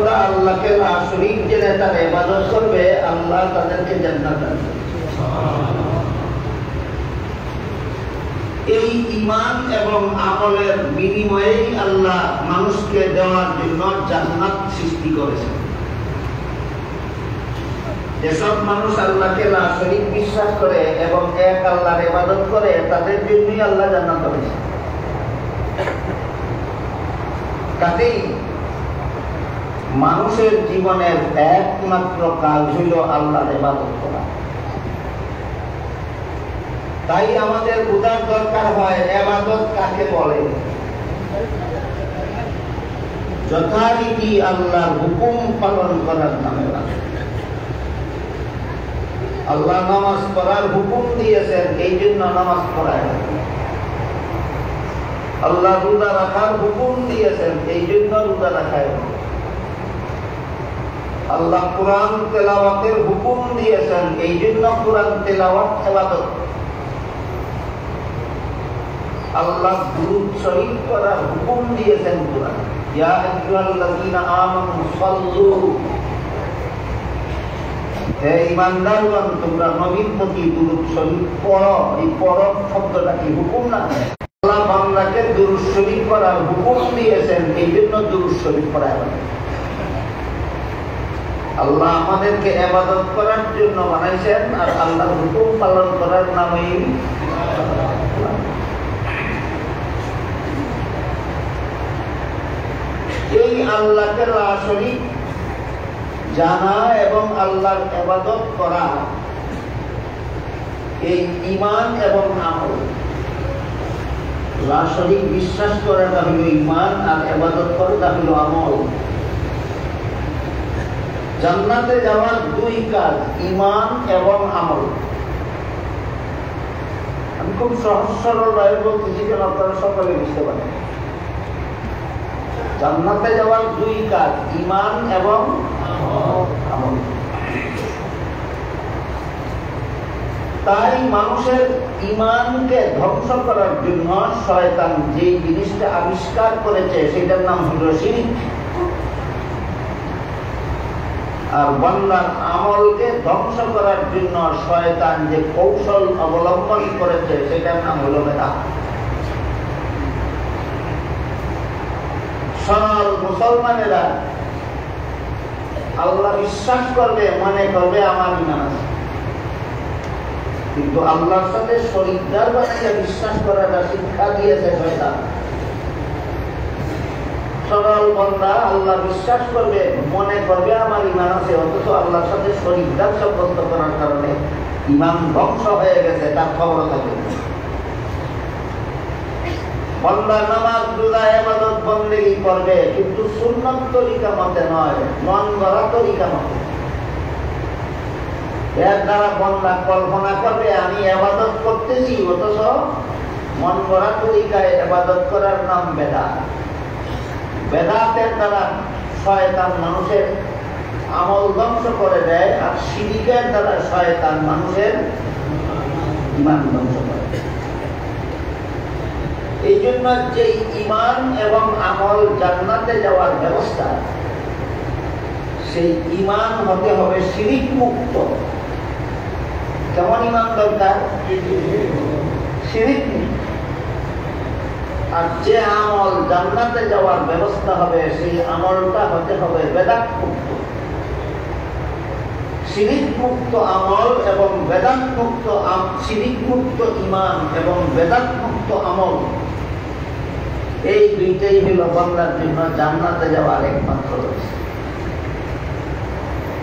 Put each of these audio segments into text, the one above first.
বান্দারা আল্লাহকে লা শরীক জেনে তার ইবাদত করবে, আল্লাহ তাদেরকে জান্নাত দান করবে। এই ঈমান এবং আমলের বিনিময়েই আল্লাহ মানুষকে দেওয়ার জন্য জান্নাত সৃষ্টি করেছেন। যেসব মানুষ আল্লাহকে লা শরীক বিশ্বাস করে এবং এক আল্লাহর ইবাদত করে, তাদের জন্যই আল্লাহ জান্নাত করেছেন। কাজেই মানুষের জীবনের একমাত্র কাজ হইল আল্লাহর ইবাদত করা। তাই আমাদের বোঝার দরকার হয় ইবাদত কাকে বলে। যথারীতি আল্লাহর হুকুম পালন করার নামে বলে। আল্লাহ নামাজ পড়ার হুকুম দিয়েছেন, এই জন্য নামাজ পড়ায়। আল্লাহ রোজা রাখার হুকুম দিয়েছেন, এই জন্য রোজা রাখায়। আল্লাহ কোরআন তেলাওয়াতের হুকুম দিয়েছেন, এই জন্য কোরআন তেলাওয়াত ইবাদত। আল্লাহ দুরূদ শরীফ পড়ার হুকুম দিয়েছেন কোরআন, ইয়া আইয়ুহাল্লাযীনা আমানু সাল্লু, হে ঈমানদারগণ তোমরা নবীর প্রতি দুরূদ শরীফ পড়ো। এই পড়ো শব্দটা কি হুকুম না? আল্লাহ বান্দাকে দুরূদ শরীফ পড়ার হুকুম দিয়েছেন, এই জন্য দুরূদ শরীফ পড়া হয়। আল্লাহ আমাদেরকে ইবাদত করার জন্য বানাইছেন, আর আল্লাহর হুকুম পালন করার নামেই এই আল্লাহকে লা শরীক জানা এবং আল্লাহর ইবাদত করা, এই ঈমান এবং আমল। লা শরীক বিশ্বাস করাটা হলো ঈমান, আর ইবাদত করাটা হলো আমল। জান্নাতে যাওয়ার দুই কাজ, ঈমান এবং আমল। আমি খুব সহজ সরল ভাবে বলতেছি, যেন আপনারা সকলে বুঝতে পারেন। জান্নাতে যাওয়ার দুই কাজ, ঈমান এবং আমল। তাই মানুষের ঈমানকে ধ্বংস করার জন্য শয়তান যে জিনিসটা আবিষ্কার করেছে, সেটার নাম হলো শিরক। আর বান্দার আমলকে ধ্বংস করার জন্য শয়তান যে কৌশল অবলম্বন করেছে, সেটার নাম হলো বেদাত। সরল মুসলমানেরা আল্লাহ বিশ্বাস করবে, মনে করবে আমার ঈমান আছে, কিন্তু আল্লাহর সাথে শরীকদার বানাইয়া বিশ্বাস করাটা শিক্ষা দিয়েছে শয়তান। সরল বান্দা আল্লাহ বিশ্বাস করবে, মনে করবে আমার ঈমান আছে, অথচ আল্লাহর সাথে শরীকদার সাব্যস্ত করার কারণে ঈমান ধ্বংস হয়ে গেছে, তার খবর থাকে। বান্দা নামাজ রোজা ইবাদত বন্দেগী করবে, কিন্তু সুন্নত তরিকা মতে নয়, মন গড়া তরিকা মতে। এর দ্বারা বান্দা কল্পনা করবে আমি ইবাদত করতেছি, অথচ মন গড়া তরিকায় ইবাদত করার নাম বেদাত। বেদাতের দ্বারা শয়তান মানুষের আমল ধ্বংস করে দেয়, আর শিরকের দ্বারা শয়তান মানুষের ঈমান ধ্বংস করে। এই জন্য যে ঈমান এবং আমল জান্নাতে যাওয়ার ব্যবস্থা, সেই ঈমান হতে হবে শিরক মুক্ত। কেমন ঈমান দরকার? শিরক মুক্ত। আর যে আমল জান্নাতে যাওয়ার ব্যবস্থা হবে, সেই আমলটা হতে হবে বেদাত মুক্ত। শিরক মুক্ত আমল এবং বেদাত মুক্ত, শিরক মুক্ত ঈমান এবং বেদাত মুক্ত আমল, এই দুইটাই হলো বান্দার জন্য জান্নাতে যাওয়ার একমাত্র রাস্তা।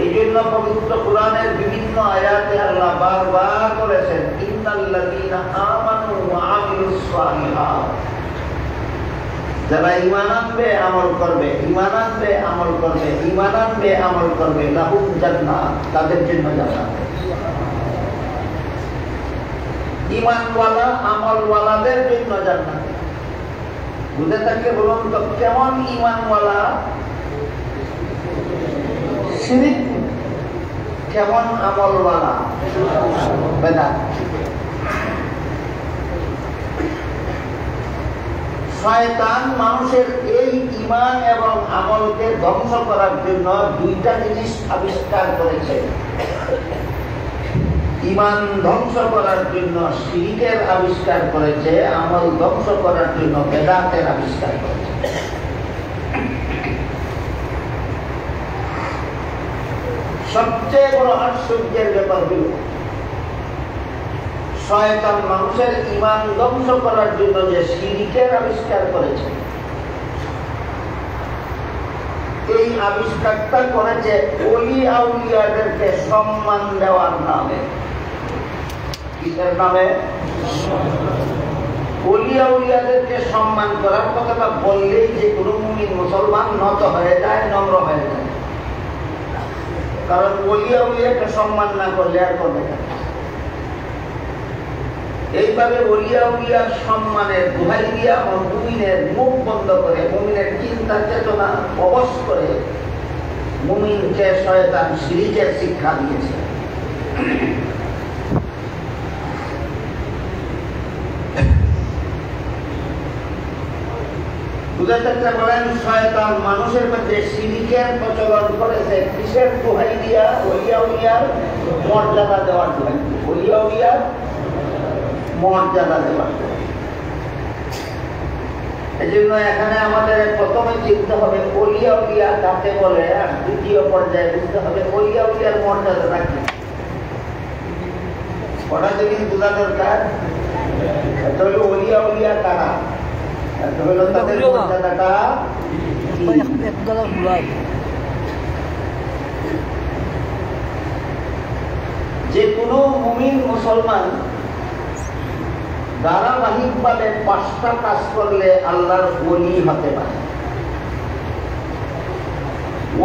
এই জন্য পবিত্র কোরআনের বিভিন্ন আয়াতে আল্লাহ বারবার বলেছেন, ইন্নাল্লাযীনা আমানু ওয়া আমিলুস সালিহাত, যারা ঈমান আনবে আমল করবে, ঈমান আনবে আমল করবে, ঈমান আনবে আমল করবে, লাহুম জান্নাত, তাদের জন্য জান্নাত। ঈমানওয়ালা আমলওয়ালাদের জন্য জান্নাত। বুঝে থাকলে বলুন তো, কেমন ঈমানওয়ালা? শিরক। কেমন আমলওয়ালা? বেদাত। শয়তান মানুষের এই ঈমান এবং আমলকে ধ্বংস করার জন্য দুইটা জিনিস আবিষ্কার করেছে। ঈমান ধ্বংস করার জন্য শিরকের আবিষ্কার করেছে, আমল ধ্বংস করার জন্য বেদাতের আবিষ্কার করেছে। সবচেয়ে বড় আশ্চর্যের ব্যাপার হল শয়তান মানুষের ঈমান ধ্বংস করার জন্য যে শিরকের আবিষ্কার করেছে, এই আবিষ্কারটা করেছে ওলি আউলিয়াদেরকে সম্মান দেওয়ার নামে। কিসের নামে? ওলি আউলিয়াদেরকে সম্মান করার কথাটা বললেই যে কোনো মুমিন মুসলমান নত হয়ে যায়, নম্র হয়ে যায়। কারণ ওলি আউলিয়াকে সম্মান না করলে আর করবে না। এইভাবে ওলি আউলিয়ার সম্মানের দোহাই দিয়া মুমিনের মুখ বন্ধ করে, মুমিনের চিন্তা চেতনা অবশ করে মুমিনকে শয়তান শিরকের শিক্ষা দিয়েছে। বুঝাতে বলেন শয়তান মানুষের মধ্যে শিরকের প্রচলন করেছে। কিসের দোহাই দিয়া? ওলি আউলিয়ার মর্যাদা দেওয়ার দোহাই। ওলি আউলিয়ার মর্যাদা দেওয়ার। এই জন্য এখানে আমাদের প্রথমে চিনতে হবে ওলি আউলিয়া কাকে বলে, আর দ্বিতীয় পর্যায়ে বুঝতে হবে ওলি আউলিয়ার মর্যাদাটা কি। ওটা জিনিস বোঝা দরকার। তাহলে ওলি আউলিয়া কারা, তাদের মর্যাদাটা যে কোনো মুমিন মুসলমান ধারাবাহিকভাবে 5টা কাজ করলে আল্লাহর ওলি হতে পারে।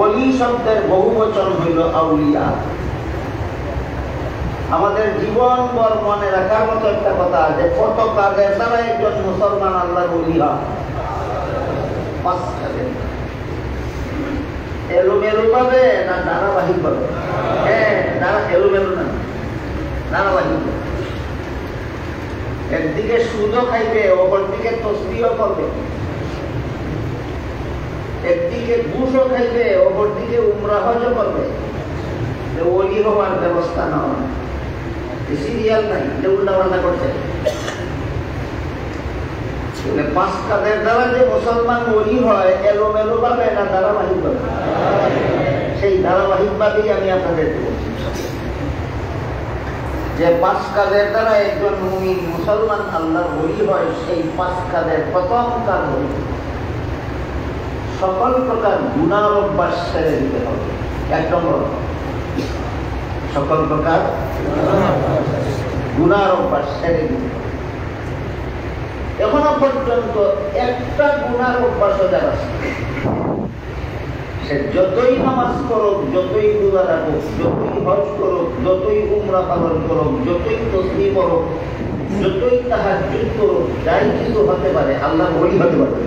ওলি শব্দের বহুবচন হইল আউলিয়া। আমাদের জীবনভর মনে রাখার মতো একটা কথা আছে, কত কাজের দ্বারা একজন মুসলমান আল্লাহর ওলি হয়। 5 কাজের। এলোমেলো ভাবে না ধারাবাহিক ভাবে? হ্যাঁ, এলোমেলো না, ধারাবাহিক। একদিকে সুদও খাইবে, অপরদিকে তসবিহও করবে। একদিকে ঘুষও খাইবে, অপরদিকে উমরা হজও করবে। ওলি হওয়ার ব্যবস্থা না, সিরিয়াল নাই, উল্টা পাল্টা করছে। 5 কাজের দ্বারা যে মুসলমান ওলি হয় এলোমেলো ভাবে না ধারাবাহিক ভাবে? সেই ধারাবাহিক ভাবেই আমি আপনাদের বলছি যে 5 কাজের দ্বারা একজন মুমিন মুসলমান আল্লাহর ওলি হয়। সেই 5 কাজের প্রথম কাজ হল সকল প্রকার গুনার অভ্যাস ছেড়ে দিতে হবে। 1 নম্বর, সকল প্রকার গুনার অভ্যাস ছেড়ে দিতে হবে। এখনো পর্যন্ত একটা গুনার অভ্যাসও যার আছে, সে যতই নামাজ করুক, যতই রোজা রাখুক, যতই হজ করুক, যতই উমরা পালন করুক, যতই তাসবিহ করুক, যতই তাহাজ্জুদ করুক, যাই কিছু হতে পারে, আল্লাহর ওলি হতে পারবে।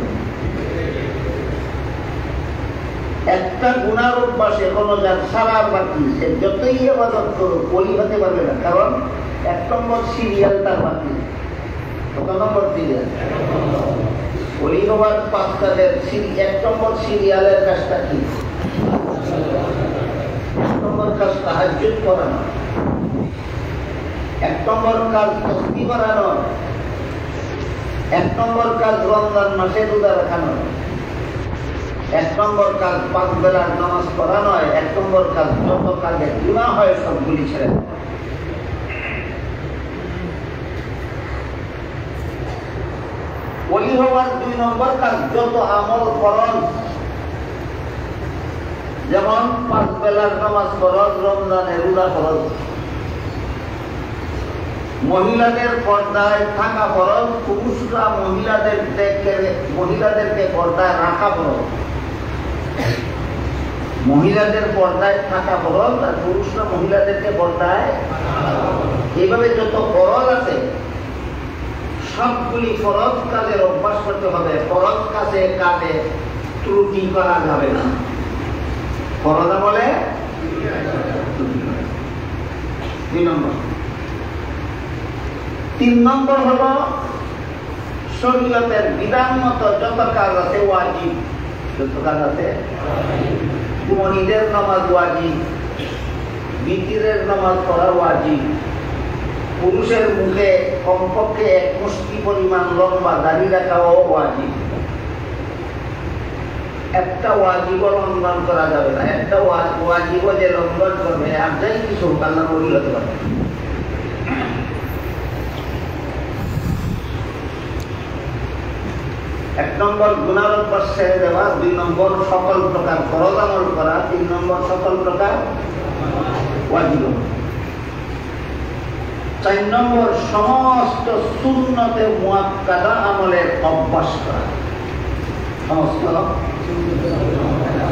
একটা গুনার অভ্যাস এখনো যার সারার বাকি, সে যতই ইবাদত করুক ওলি হতে পারবে না। কারণ 1 নম্বর সিরিয়াল তার বাকি। কত নম্বর সিরিয়াল? ওলি হওয়ার 5 কাজের 1 নম্বর সিরিয়ালের কাজটা কি? 1 নম্বর কাজ তাহাজ্জুদ করানো। 1 নম্বর কাজ তাসবিহ করানো। 1 নম্বর কাজ রমজান মাসে রোজা রাখানো। 1 নম্বর কাজ 5 বেলার নামাজ পড়া নয়। 1 নম্বর কাজ যত কাজে গুনাহ হয় সবগুলি ছেড়ে দেওয়া। ওলি হওয়ার 2 নম্বর কাজ যত আমল ফরজ, যেমন 5 বেলার নামাজ ফরজ, রমজানের রোজা ফরজ, মহিলাদের পর্দায় থাকা ফরজ, পুরুষরা মহিলাদেরকে পর্দায় রাখা ফরজ। মহিলাদের পর্দায় থাকা ফরজ আর পুরুষরা মহিলাদেরকে পর্দায়, এইভাবে যত ফরজ আছে সবগুলি ফরজ কাজের অভ্যাস করতে হবে। ফরজ কাজে ত্রুটি করা যাবে না। ফরজ আমলে 2 নম্বর। 3 নম্বর হলো শরীয়তের বিধান মতো যত কাজ আছে ওয়াজিব, যত কাজ আছে। ঘুমনিদের নামাজ ওয়াজিব, বিতিরের নামাজ পড়া ওয়াজিব, পুরুষের মুখে কমপক্ষে এক মুষ্টি পরিমাণ লম্বা দাড়ি রাখাও ওয়াজিব। একটা ওয়াজিবও লঙ্ঘন করা যাবে না। একটা ওয়াজিবও যে লঙ্ঘন করবে আর যাই কিছু আল্লাহ বলি হতে পারে। এক নম্বর গুনার অভ্যাস ছেড়ে দেওয়া, 2 নম্বর সকল প্রকার ফরজ আমল করা, 3 নম্বর সকল প্রকার ওয়াজিব, 4 নম্বর সমস্ত সুন্নতে মুআক্কাদা আমলের অভ্যাস করা। সমস্ত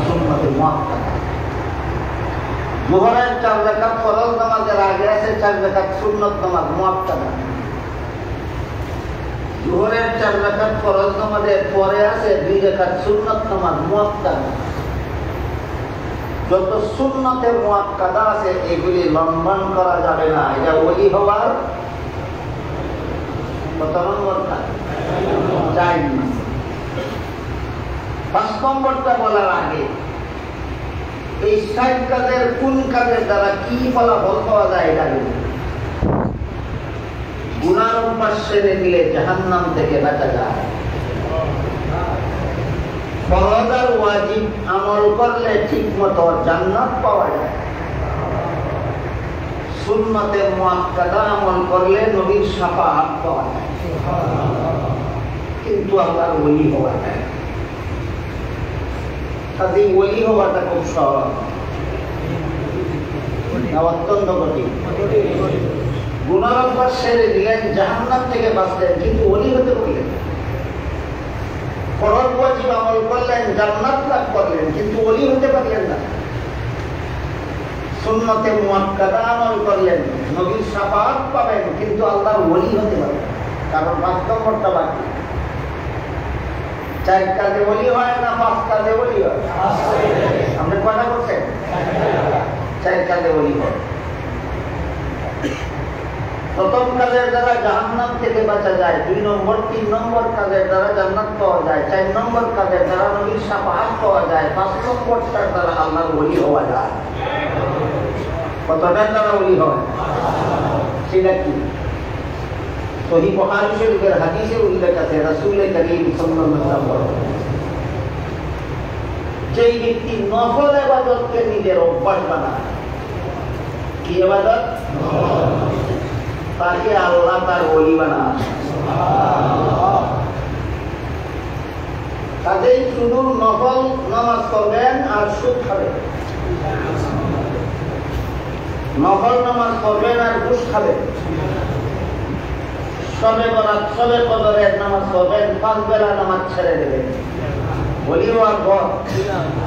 সুন্নতে মুআক্কাদা। যোহরের 4 রাকাত ফরজ নামাজের আগে আছে 4 রাকাত সুন্নত নামাজ মুআক্কাদা। যোহরের 4 রাকাত ফরজ নামাজের পরে আছে 2 রাকাত সুন্নত নামাজ মুআক্কাদা। যত সুন্নতে মুআক্কাদা আছে এগুলি লঙ্ঘন করা যাবে না। এটা ওলি হওয়ার কত নম্বর কাজ? 4 নম্বর। 5 নম্বরটা বলার আগে এই 60 কাজের কোন কাজের দ্বারা কি ফলাফল পাওয়া যায় এটা বলি। গুনার অভ্যাস ছেড়ে দিলে জাহান্নাম থেকে বাঁচা যায়। ফরজ আর ওয়াজিব আমল করলে ঠিক মতো জান্নাত পাওয়া যায়। সুন্নতে মুআক্কাদা আমল করলে নবীর শাফাআত পাওয়া যায়, কিন্তু আল্লাহর ওলি হওয়া যায়। কাজেই ওলি হওয়াটা খুব সহজ না অত্যন্ত কঠিন? গুনার অভ্যাস ছেড়ে দিলেন, জাহান্নাম থেকে বাঁচলেন, কিন্তু ওলি হতে পারলেন। ফরজ ওয়াজিব আমল করলেন, জান্নাত লাভ করলেন, কিন্তু ওলি হতে পারলেন না। সুন্নতে মুআক্কাদা আমল করলেন, নবীর শাফাআত পাবেন, কিন্তু আল্লাহর ওলি হতে পারবেন। কারণ 5 নম্বরটা বাকি। 4 কাজে ওলি হয় না 5 কাজে ওলি হয়? আপনি কয়টা করছেন? 4 কাজে ওলি হয়। প্রথম কাজের দ্বারা জাহান্নাম থেকে বাঁচা যায়, 2 নম্বর 3 নম্বর কাজের দ্বারা জান্নাত পাওয়া যায়, 4 নম্বর কাজের দ্বারা নবীর শাফাআত পাওয়া যায়, 5 নম্বরটার দ্বারা আল্লাহর ওলি হওয়া যায়। কতটার দ্বারা ওলি হয়? সেটা কি? সহিহ বুখারী শরীফের হাদিসে উল্লেখ আছে, রাসূল করিম সাল্লাল্লাহু আলাইহি ওয়াসাল্লাম যেই ব্যক্তি নফল ইবাদতকে নিজের অভ্যাস বানায়, কি ইবাদত? তাকে আল্লাহ তার ওলি বানায়। কাজেই শুধু নফল নামাজ পড়বেন আর সুদ খাবেন, নফল নামাজ পড়বেন আর ঘুষ খাবেন, সবে বরাত সবে কদরের নামাজ পড়বেন, 5 বেলা নামাজ ছেড়ে দেবেন। ওলি হওয়ার পর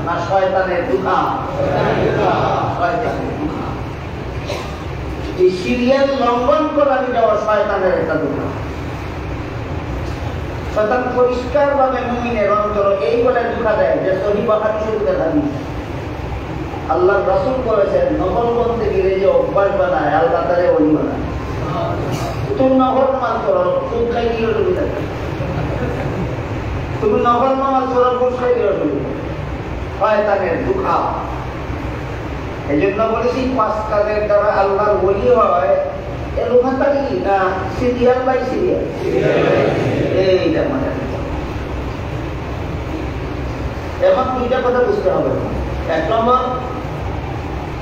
না শয়তানের দুখা? শয়তানের দুখা। এই সিরিয়াল লঙ্ঘন করা যাওয়া শয়তানের একটা দুখা। শয়তান পরিষ্কার ভাবে মুমিনের অন্তর এই বলে দুখা দেয় যে সহিহ বুখারী শরীফের হাদিস, আল্লাহর রাসূল বলেছেন নফল বন্দেগীর যে অভ্যাস বানায় আল্লাহ তারে ওলি বানায়। তুমি নফল নামাজ পড়ো, সুদ খাই দিলে অসুবিধা নেই। তুমি নফল নামাজ পড়ো, সুদ খাই দিলে অসুবিধা। শয়তানের দুখা। এই জন্য বলেছি 5 কাজের দ্বারা আল্লাহর ওলি হয়। এলোমাতারি না সিরিয়াল বাই সিরিয়াল? এইটা মানে এখন 2টা কথা বুঝতে হবে। 1 নম্বর,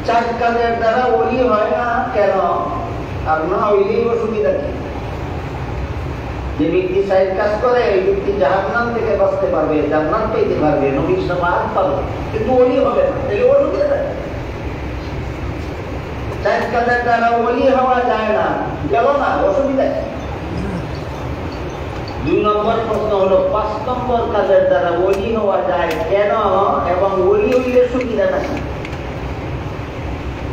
4 কাজের দ্বারা ওলি হয় না কেন, আর না হইলেই অসুবিধা কি? যে ব্যক্তি 4 কাজ করে এই ব্যক্তি জাহান্নাম থেকে বাঁচতে পারবে, জান্নাত পেতে পারবে, নবীর শাফাআত পাবে, কিন্তু ওলি হবে না। তাহলে অসুবিধা নেই। 4 কাজের দ্বারা ওলি হওয়া যায় না, গেল না, অসুবিধা কি? 2 নম্বর প্রশ্ন হলো 5 নম্বর কাজের দ্বারা ওলি হওয়া যায় কেন এবং ওলি হইলে সুবিধা নাকি?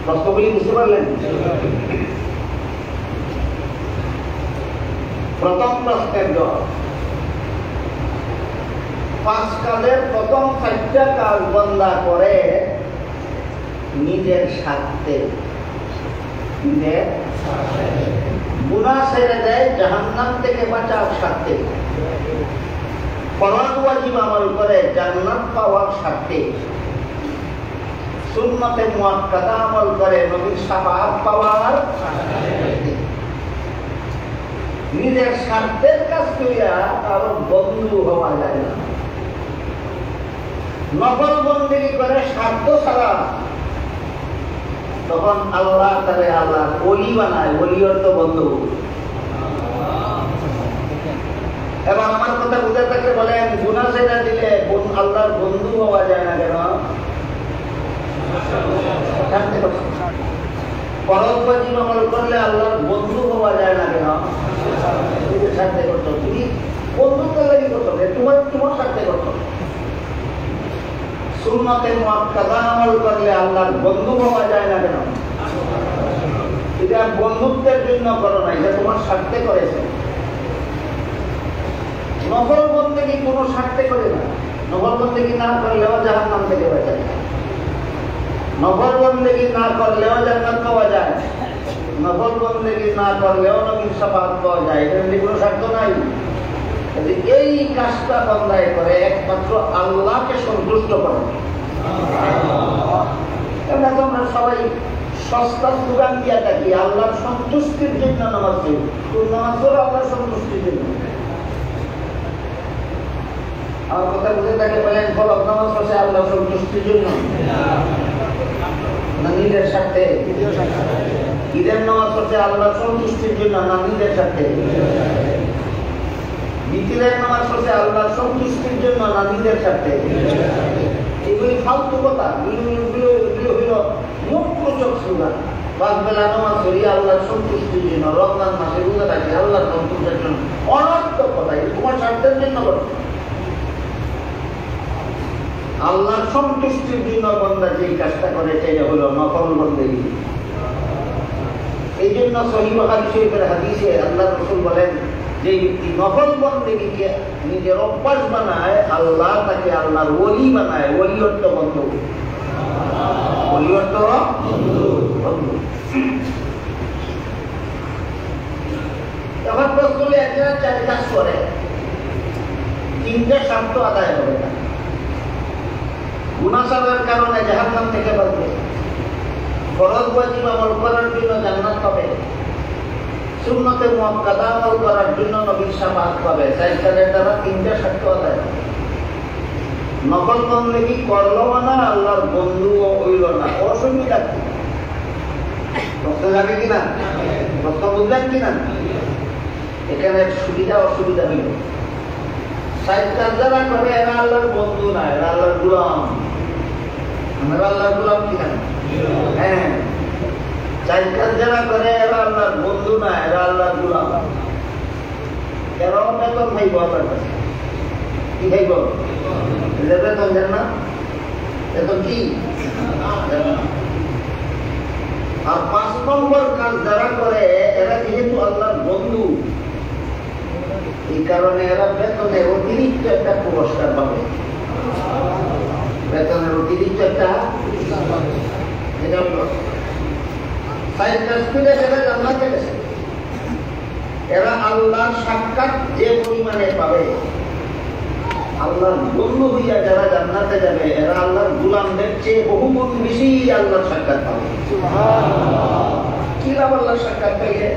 প্রশ্নগুলি বুঝতে পারলেন? প্রথম প্রশ্নের জবাব, 5 কাজের প্রথম 4টা কাজ বান্দা করে নিজের স্বার্থে, নিজের গুনাহ ছেড়ে দেয় জাহান্নাম থেকে বাঁচার স্বার্থে। ফরজ ওয়াজিব আমল করে জান্নাত পাওয়ার স্বার্থে, সুন্নতে মুআক্কাদা আমল করে নবীর শাফাআত পাওয়ার স্বার্থে। নিজের স্বার্থের কাজ করিয়া কারো বন্ধু হওয়া যায় না। নফল বন্দেগী করে স্বার্থ ছাড়া, তখন আল্লাহ তারে আল্লাহ ওলি বানায়, ওলি অর্থ বন্ধু। এবার আমার কথা বুঝে থাকলে বলেন, গুনাহ ছেড়ে দিলে আল্লাহর বন্ধু হওয়া যায় না কেন? ফরজ ওয়াজিব আমল করলে আল্লাহর বন্ধু হওয়া যায় না কেন? স্বার্থে করতো, তুমি বন্ধুত্বের লাগি করতো, তোমার স্বার্থে করতো। সুন্নতে মুআক্কাদা আমল করলে আল্লাহর বন্ধু হওয়া যায় না কেন? এটা বন্ধুত্বের জন্য করো না, এটা তোমার স্বার্থে করেছে। নফল বন্দেগী কোনো স্বার্থে করে না। নফল বন্দেগী না করলেও জাহান্নাম থেকে বাঁচা যায়, নফল বন্দেগী না করলেও জান্নাত পাওয়া যায়, নফল বন্দেগী না করলেও নবীর শাফাআত পাওয়া যায়। এটার মধ্যে কোনো স্বার্থ নাই। এই কাজটা বান্দায় করে একমাত্র আল্লাহকে সন্তুষ্ট করে। আমরা সবাই সস্তা স্লোগান দিয়া থাকি, আল্লাহর সন্তুষ্টির জন্য নামাজ পড়ি। কোন নামাজ পড়ো? আল্লাহর সন্তুষ্টির জন্য। আমার কথা বুঝে থাকে বলেন, ফরজ নামাজ পড়ছে আল্লাহর সন্তুষ্টির জন্য না নিজের স্বার্থে? ঈদের নামাজ পড়ছে আল্লাহর সন্তুষ্টির জন্য না নিজের স্বার্থে? বিকেলের নামাজ পড়ছে আল্লাহর সন্তুষ্টির জন্য না নিজের স্বার্থে? এগুলি ফালতু কথা, এগুলো হইল মুখরোচক স্লোগান। পাঁচ বেলা নামাজ পড়ি আল্লাহর সন্তুষ্টির জন্য, রমজান মাসে রোজা রাখি আল্লাহর সন্তুষ্টির জন্য, অনর্থক কথা। এটা তোমার স্বার্থের জন্য করো। আল্লাহর সন্তুষ্টির জন্য বান্দা যে কাজটা করে সেটা হলো নফল বন্দেগী। এই জন্য সহিহ বুখারী শরীফের হাদিসে আল্লাহর রাসূল বলেন, যে ব্যক্তি নফল বন্দেগীকে নিজের অভ্যাস বানায়, আল্লাহ তাকে আল্লাহর ওলি বানায়। ওলি অর্থ বন্ধু, ওলি অর্থ বন্ধু। এখন প্রশ্ন হলো, একজনের চার কাজ করে, তিনটে শর্ত আদায় হবে না। গুনাহ ছাড়ার কারণে জাহান্নাম থেকে বাঁচবে, ফরজ ওয়াজিব আমল করার জন্য জান্নাত পাবে, সুন্নতে মুআক্কাদা আমল করার জন্য নবীর শাফাআত পাবে। চারটার দ্বারা তিনটা শর্ত আদায় হবে। নফল বন্দেগী করলো না, আল্লাহর বন্ধুও হইল না, অসুবিধা কি? প্রশ্ন যাবে কিনা? প্রশ্ন বুঝলেন কিনা? এখানে সুবিধা অসুবিধা হইল। চারটার দ্বারা করে এরা আল্লাহর বন্ধু না, এরা আল্লাহর গোলাম। আমরা আল্লাহর গোলাম কিনা? হ্যাঁ। চারটার যারা করে এরা আল্লাহর বন্ধু না, এরা আল্লাহর গোলাম। এরাও বেতন খাইব আল্লাহর কাছে। কি খাইব? বেতন দেন না? বেতন কি? আর 5 নম্বর কাজ যারা করে এরা যেহেতু আল্লাহর বন্ধু, এই কারণে এরা বেতনের অতিরিক্ত একটা পুরস্কার পাবে। বেতনের অতিরিক্ত একটা এরা আল্লাহর সাক্ষাৎ যে পরিমাণে পাবে, আল্লাহর বন্ধু হইয়া যারা জান্নাতে যাবে, এরা আল্লাহর গোলামদের চেয়ে বহুগুণ বেশি আল্লাহর সাক্ষাৎ পাবে। কি লাভ আল্লাহর সাক্ষাৎ পাইলে?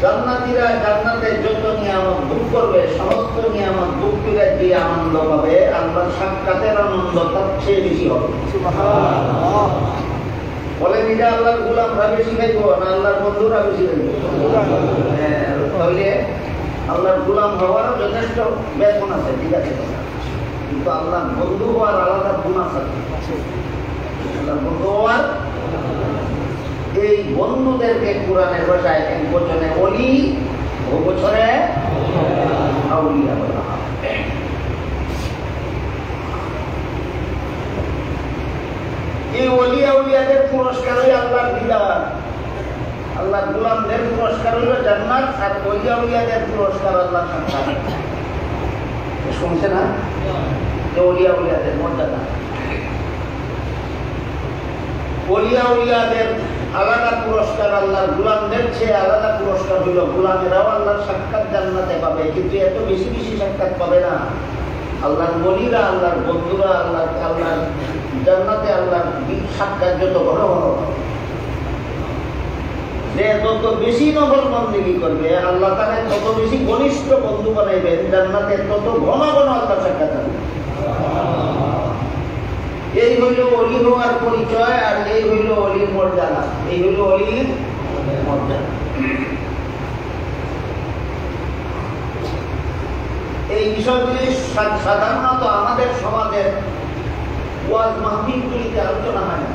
জান্নাতীরা জান্নাতের যত নিয়ামত ভোগ করবে, সমস্ত নিয়ামত ভোগ করে যে আনন্দ পাবে, আল্লাহর সাক্ষাতের আনন্দ তার চেয়ে বেশি হবে। বলে নিজে আল্লাহর গোলামরা বেশি খাইব না আল্লাহর বন্ধুরা বেশি খাইব? তাহলে আল্লাহর গোলাম হওয়ারও যথেষ্ট বেতন আছে, ঠিক আছে, কিন্তু আল্লাহর বন্ধু হওয়ার আলাদা গুণ আছে। আল্লাহর বন্ধু হওয়ার, এই বন্ধুদেরকে কোরআনের ভাষায় এক বচনে ওলি, বহু বছরে আউলিয়া বলা হয়। এই ওলি আউলিয়াদের পুরস্কার হইল আল্লাহর দিদার, আল্লাহর গোলামদের পুরস্কার হইল জান্নাত, আর ওলি আউলিয়াদের পুরস্কার আল্লাহর সাক্ষাৎ। শুনছে না? যে ওলি আউলিয়াদের মর্যাদা, ওলি আউলিয়াদের আলাদা পুরস্কার, আল্লাহর গোলামদের চেয়ে আলাদা পুরস্কার হইল গোলামেরাও আল্লাহর সাক্ষাৎ জান্নাতে পাবে, কিন্তু এত বেশি বেশি সাক্ষাৎ পাবে না। আল্লাহর ওলিরা, আল্লাহর বন্ধুরা আল্লাহর জান্নাতে আল্লাহর সাক্ষাৎ যত ঘন ঘন, যে যত বেশি নফল বন্দেগী করবে আল্লাহ তাআলা তত বেশি ঘনিষ্ঠ বন্ধু বানাইবেন জান্নাতে, তত ঘন ঘন আল্লাহর সাক্ষাৎ হবে। এই হইল ওলি হওয়ার পরিচয়, আর এই হইল ওলির মর্যাদা। এই হইল ওলির মর্যাদা। এই বিষয়গুলি সাধারণত আমাদের সমাজের ওয়াজ মাহফিলগুলিতে আলোচনা হয় না।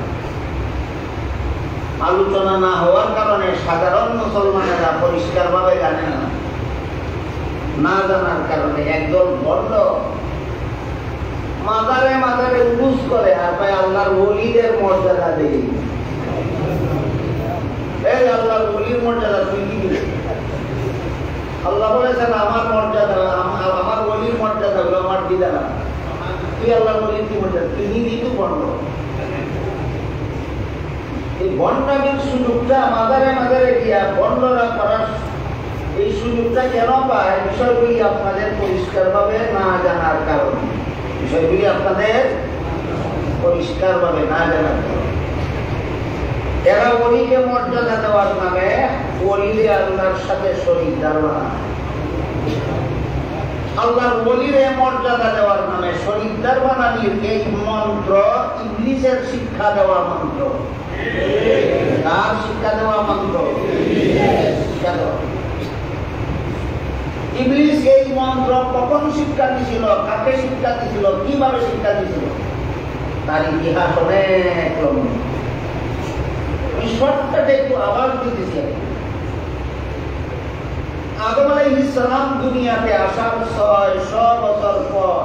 আলোচনা না হওয়ার কারণে সাধারণ মুসলমানেরা পরিষ্কারভাবে জানে না। না জানার কারণে একদল বড় মাজারে মাজারে উরুস করে আর ভাই আল্লাহর ওলিদের মর্যাদা দেয়। এই আল্লাহর ওলির মর্যাদা তুই কি দিবি? আল্লাহ বলেছেন আমার মর্যাদা, আমার ওলির মর্যাদা হলো আমার দিদারা। তুই আল্লাহর ওলির কি মর্যাদা? তুই নিজেই তো বন্ধ। এই বন্ডামির সুযোগটা মাজারে মাজারে গিয়া বন্ডরা করার এই সুযোগটা কেন পায়? বিষয়গুলি আপনাদের পরিষ্কারভাবে না জানার কারণে। বিষয়গুলি আপনাদের পরিষ্কারভাবে না জানার কারণে এরা ওলিকে মর্যাদা দেওয়ার নামে ওলিরে আল্লাহর সাথে শরীক দাঁড়া, আল্লাহর ওলিরে মর্যাদা দেওয়ার নামে শরীকদার বানানির এই মন্ত্র ইবলিসের শিক্ষা দেওয়া মন্ত্র। কার শিক্ষা দেওয়া মন্ত্র? ইবলিস এই মন্ত্র কখন শিক্ষা দিছিল, কাকে শিক্ষা দিছিল, কিভাবে শিক্ষা দিছিল, তার ইতিহাস অনেক লম্বা। ঈশ্বরটাকে একটু আবার দিতেছে। আদম আলাইহিস সালাম দুনিয়াতে আসার 600 বছর পর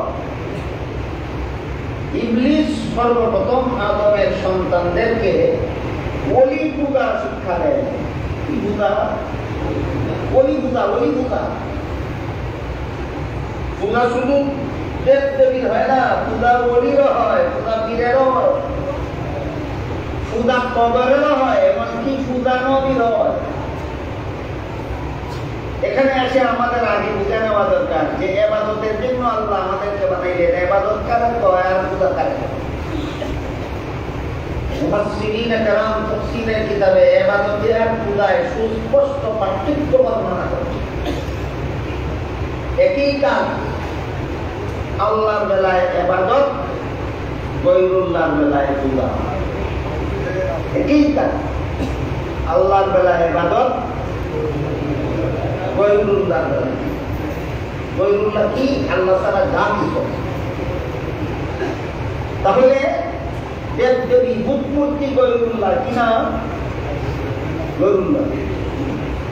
ইবলিস সর্বপ্রথম আদমের সন্তানদেরকে ওলি পূজা শিক্ষা দেয়। কি পূজা? ওলি পূজা। ওলি পূজা পূজা শুধু দেব দেবীর হয় না, পূজা ওলিরও হয়, পূজা পীরেরও হয়, পূজা কবরেরও হয়, এমনকি পূজা নবীর হয়। এখানে এসে আমাদের আগে বুঝে নেওয়া দরকার যে ইবাদতের জন্য আল্লাহ আমাদেরকে বানাইলেন। ইবাদত কারে কয় আর পূজা কারে কয়? মুফাসসিরিন کرام তাফসীরের কিতাবে ইবাদত আর পূজায় সুস্পষ্ট পার্থক্য বর্ণনা করেছেন। একই কাজ, আল্লাহর বেলায় ইবাদত, গায়রুল্লাহর বেলায় পূজা। একই কাজ, আল্লাহর বেলায় ইবাদত, গায়রুল্লাহর বেলায়। গায়রুল্লাহ কি? আল্লাহ তাআলা জানি করে। তাহলে দেব দেবী বুত মূর্তি গায়রুল্লাহ কিনা? গায়রুল্লাহ।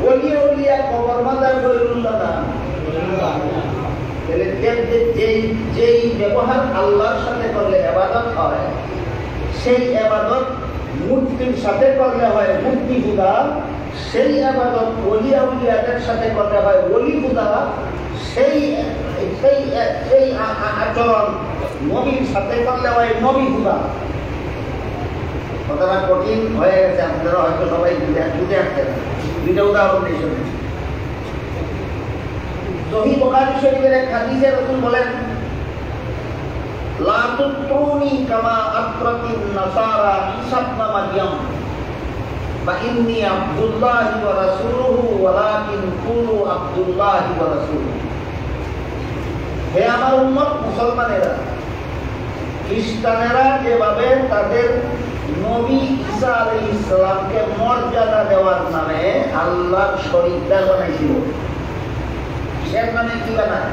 ওলি ওলিয়া কবর মাজার গায়রুল্লাহ না। যেই ব্যবহার আল্লাহর সাথে করলে ইবাদত হয়, সেই ইবাদত মূর্তির সাথে করলে হয় মূর্তি পূজা। সেই ইবাদত ওলি আউলিয়াদের সাথে করলে হয় ওলি পূজা। সেই আচরণ নবীর সাথে করলে হয় নবী পূজা। কথাটা কঠিন হয়ে গেছে, আপনারা হয়তো সবাই বুঝে আসছেন। দুইটা উদাহরণ দিয়ে শুনুন। সহিহ বুখারী শরীফের এক হাদিসে রাসূল বলেন, লা তুত্রুনি কামা আত্রাতিন নাসারা ঈসা ইবনে মারইয়াম বা ইন্নী আব্দুল্লাহি ওয়া রাসূলুহু ওয়ালাকিন কুলু আব্দুল্লাহি ওয়া রাসূলুহু। হে আমার উম্মত মুসলমানেরা, খ্রিস্টানেরা যেভাবে তাদের নবী ঈসা আলাইহিস সালামকে মর্যাদা দেওয়ার নামে আল্লাহর শরীকদার বানাইছিল, এর নামে কি বানায়?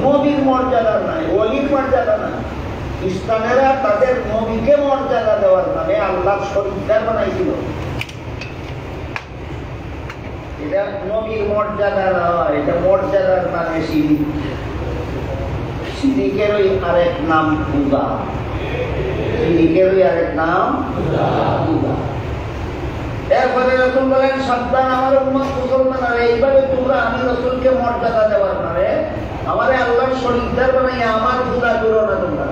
নবীর মর্যাদা নাই, ওলির মর্যাদা নাই। খ্রিস্টানেরা তাদের নবীকে মর্যাদা দেওয়ার নামে আল্লাহর শরীকদার বানাইছিল। এটা নবীর মর্যাদা নয়, এটা মর্যাদার নামে শিরিক। শিরিকেরই আরেক নাম পূজা। শিরিকেরই আরেক নাম পূজা। এরপরে রাসূল বলেন, সাবধান আমার উম্মত মুসলমানরা, এইভাবে তোমরা আমি রাসূলকে মর্যাদা দেওয়ার নামে আমারে আল্লাহর শরীকদার বানাইয়া আমার পূজা করো না তোমরা।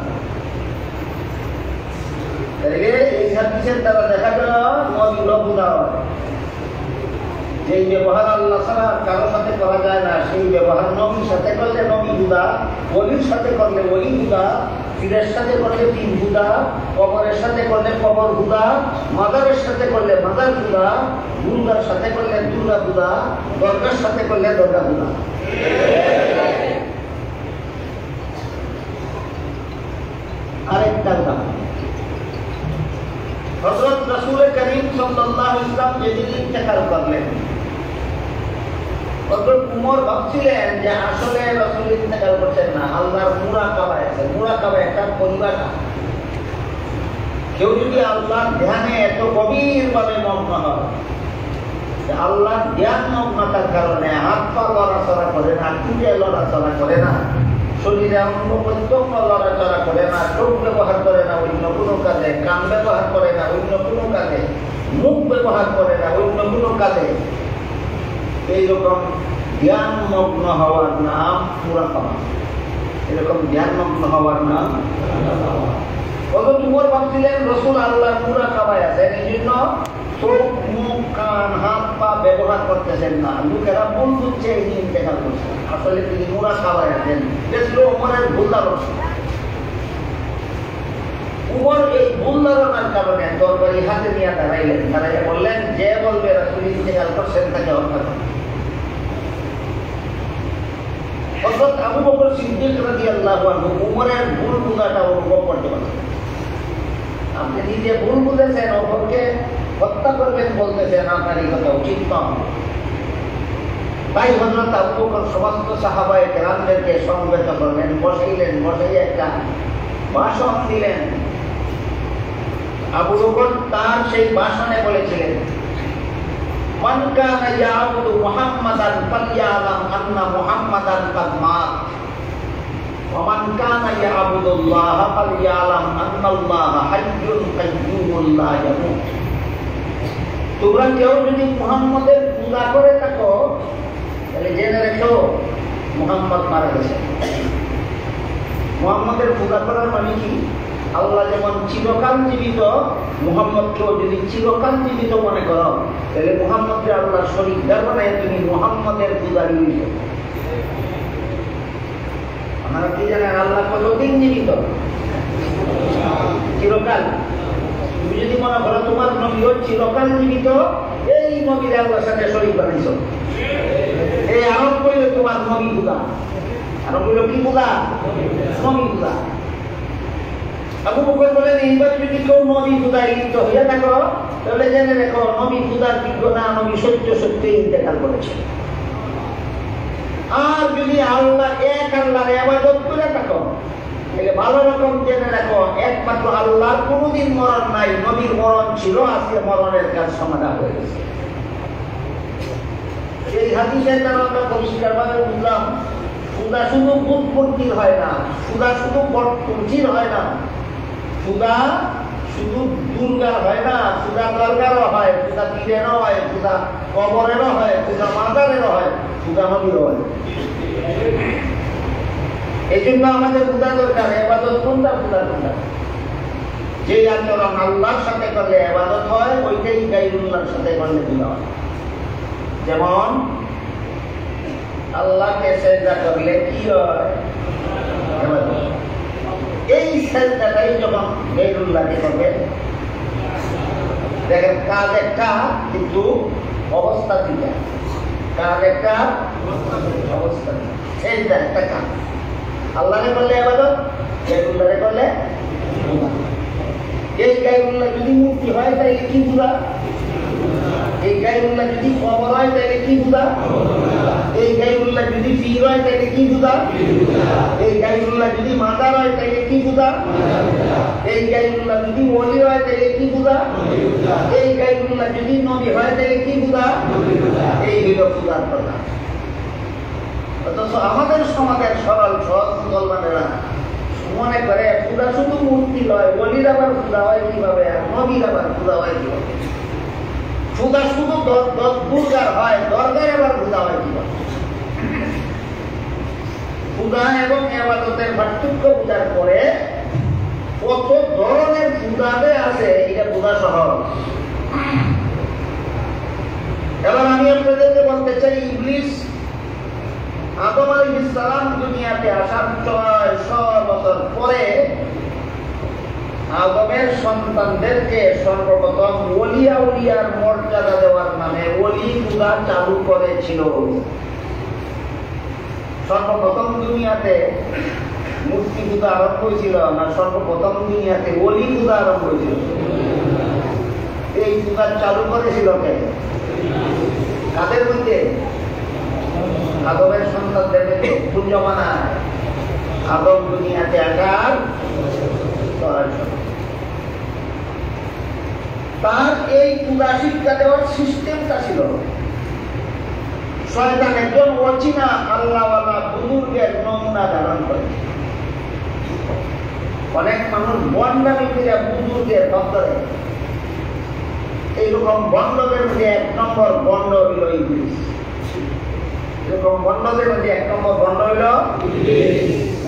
এই হাদিসের দ্বারা দেখা গেল নবীগুলো বুঝা হয়। যেই ব্যবহার আল্লাহ ছাড়া কারোর সাথে করা যায় না, সেই ব্যবহার নবীর সাথে করলে নবী বুঝা, ওলির সাথে করলে ওলি বুঝা, পীরের সাথে করলে পীর বুঝা, কবরের সাথে করলে কবর বুঝা, মাজারের সাথে করলে মাজার বুঝা, দুর্গার সাথে করলে দুর্গা বুঝা, দরগার সাথে করলে দরগা বুঝা। আরেকটা দাম হযরত রাসূল করিম সাল্লাল্লাহু আলাইহি ওয়াসাল্লাম যেদিন ইন্তেকাল করলেন, হযরত উমর ভাবছিলেন যে আসলে রাসূল ইন্তেকাল করছেন না, আল্লাহর মুরাকাবা আছে। মুরাকাবা একটা পরিবার। কেউ যদি আল্লাহর ধ্যানে এত গভীরভাবে মগ্ন হয়, আল্লাহর ধ্যান মগ্নতার কারণে হাত পা লড়াচড়া করে না, টুটে লড়াচড়া করে না, শরীরে অঙ্গ প্রত্যঙ্গ লড়াচড়া করে না, চোখ ব্যবহার করে না অন্য কোনো কাজে, কান ব্যবহার করে না অন্য কোনো কাজে, মুখ ব্যবহার করে না অন্য কোনো কাজে, এইরকম জ্ঞানমগ্ন হওয়ার নাম মুরাকাবা। এরকম জ্ঞানমগ্ন হওয়ার নাম উমর ভাবছিলেন রাসূল আল্লাহর মুরাকাবায় আছেন, এই জন্য চোখ মুখ কান হাত পা ব্যবহার করতেছেন না। লোকেরা ভুল বুঝছে এই দিন দেখা করছে, আসলে তিনি মুরাকাবায় আছেন। দেখল উমরের ভুল ধারণা। উমর এই ভুল ধারণার কারণে তরবারি হাতে নিয়ে দাঁড়াইলেন, দাঁড়াইয়া বললেন যে বলবে রাসূল ইন্তেকাল করছেন তাকে হত্যা করো। হযরত আবু বকর সিদ্দিক রাদিয়াল্লাহু আনহু উমরের ভুল বুঝাটা অনুভব করতে পারছেন। আপনি নিজে ভুল বুঝেছেন, অপরকে হত্যা করবেন বলতেছেন, আপনার এই কথা উচিত নয়। তাই হযরত আবু বকর সমস্ত সাহাবায়ে কেরামদেরকে সমবেত করলেন, বসাইলেন, বসাই একটা ভাষণ দিলেন। আবু বকর তার সেই ভাষণে বলেছিলেন, মান কানা ইয়াবুদু মুহাম্মাদান ফালইয়ালাম আন্না মুহাম্মাদান কাদ মাত ওয়া মান কানা ইয়াবুদুল্লাহ ফালইয়ালাম আন্নাল্লাহা হাইয়্যুন কাইয়্যুমুন লা ইয়ামুত। তোমরা কেউ যদি মুহাম্মদের পূজা করে থাকো তাহলে জেনে রেখো মুহাম্মদ মারা গেছে। মুহাম্মদের পূজা করার মানে কি? আল্লাহ যেমন চিরকাল জীবিত, মুহাম্মদকেও যদি চিরকাল জীবিত মনে করো তাহলে মুহাম্মদকে আল্লাহ শরীক ব্যবহারে তুমি মুহাম্মদের পূজারী হইবে। আপনারা কি জানেন আল্লাহ কতদিন জীবিত? চিরকাল। তুমি যদি মনে করো তোমার নবীও চিরকাল জীবিত, এই নবীর আল্লাহর সাথে শরীক বানাইছ, এই আরব কইলে তোমার নবী পূজা। আরব কইল কি পূজা? নবী পূজা। আবু বকর বলেন এইবার যদি কেউ নবী পূজায় লিপ্ত হইয়া থাকো তাহলে জেনে রেখো নবী পূজার যোগ্য না, নবী সত্য সত্যি ইন্তেকাল করেছে। আর যদি আল্লাহ এক আল্লাহর ইবাদত করে থাকো তাহলে ভালো রকম জেনে রাখো একমাত্র আল্লাহর কোনোদিন মরণ নাই, নবীর মরণ ছিল, আজকে মরণের কাজ সমাধান হয়ে গেছে। এই হাদিসের দ্বারা আমরা পরিষ্কারভাবে বুঝলাম পূজা শুধু বুদ্ধপন্থীর হয় না, পূজা শুধু বটপন্থীর হয় না, পূজা শুধু দুর্গার হয় না, পূজা দরগারও হয়, পূজা পীরেরও হয়, পূজা কবরেরও হয়, পূজা মাজারেরও হয়, পূজা নবীরও হয়। এই জন্য আমাদের পূজা দরকার। ইবাদত কোনটা? পূজা কোনটা? যে আচরণ আল্লাহর সাথে করলে ইবাদত হয়, ওইটাই গায়রুল্লাহর সাথে করলে পূজা হয়। যেমন আল্লাহকে সিজদা করলে কি হয়? ইবাদত। এই সিজদাটাই যখন গায়রুল্লাহকে করবে, দেখেন কাজ একটা কিন্তু অবস্থা দিবে, কাজ একটা অবস্থা দিবে। সিজদা একটা কাজ, আল্লাহকে করলে ইবাদত, গায়রুল্লাহকে করলে পূজা। এই গায়রুল্লাহ যদি মূর্তি হয় তাহলে কি পূজা? এই গায়রুল্লাহ যদি কবর হয় তাহলে কি পূজা? এই গায়রুল্লাহ যদি পীর হয় তাহলে কি পূজা? এই গায়রুল্লাহ যদি মাজার হয় তাহলে কি পূজা? এই গায়রুল্লাহ যদি ওলি হয় তাহলে কি পূজা? এই গায়রুল্লাহ যদি নবী হয় তাহলে কি পূজা? এই হলো পূজার কথা। অথচ আমাদের সমাজের সরল সহজ মুসলমানেরা মনে করে পূজা শুধু মূর্তি নয়, ওলির আবার পূজা হয় কিভাবে, আর নবীর আবার পূজা হয় কিভাবে। পূজা শুধু দুর্গার হয়, দরগার আবার পূজা হয় কিভাবে। পূজা এবং ইবাদতের পার্থক্য বোঝার পরে কত ধরনের ক্ষুধাতে আছে এটা বোঝা সহজ। এবার আমি আপনাদেরকে বলতে চাই, ইবলিস আদম আলাইহিস সালাম দুনিয়াতে আসার 600 বছর পরে আদমের সন্তানদেরকে সর্বপ্রথম ওলিয়া উলিয়ার মর্যাদা দেওয়ার নামে ওলি পূজা চালু করেছিল। সর্বপ্রথম দুনিয়াতে মূর্তি পূজা আরম্ভ হয়েছিল না, সর্বপ্রথম দুনিয়াতে ওলি পূজা আরম্ভ হয়েছিল? এই পূজা চালু করেছিল কে? কাদের মধ্যে? আদমের সন্তানদেরকে পূজা বানায় আদম দুনিয়াতে আসার তার এই পূজা শিক্ষা দেওয়ার সিস্টেমটা ছিল, শয়তান একজন অচিনা আল্লাহওয়ালা বুজুর্গের নমুনা ধারণ করে। অনেক মানুষ বন্ডামি করে বুজুর্গের ভক্তরে, এইরকম বন্ডদের মধ্যে 1 নম্বর বন্ড হইল ইবলিস। এরকম বন্ডদের মধ্যে 1 নম্বর বন্ড হইল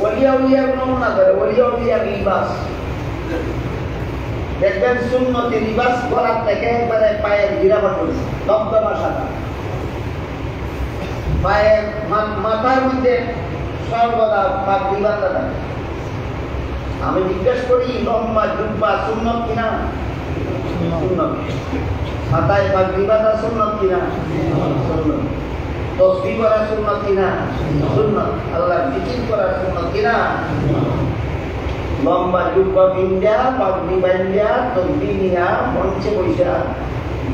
ওলিয়া উলিয়ার নমুনা ধরে, ওলিয়া উলিয়ার লিবাস। দেখবেন সুন্নতি লিবাস করার থেকে একবারে পায়ের গিরামত করেছে, দমদমা সাদা, পায়ের মাথার মধ্যে সর্বদা পাগড়ি বাঁধা থাকে। আমি জিজ্ঞেস করি, লম্বা জুব্বা সুন্নত কিনা? সুন্নত। মাথায় পাগড়ি বাঁধা সুন্নত কিনা? সুন্নত। তসবিহ করা সুন্নত কিনা? সুন্নত। আল্লাহর জিকির করা সুন্নত কিনা? লম্বা জুব্বা বিন্দিয়া পাগড়ি বান্দিয়া তসবিহ নিয়া মঞ্চে বৈশা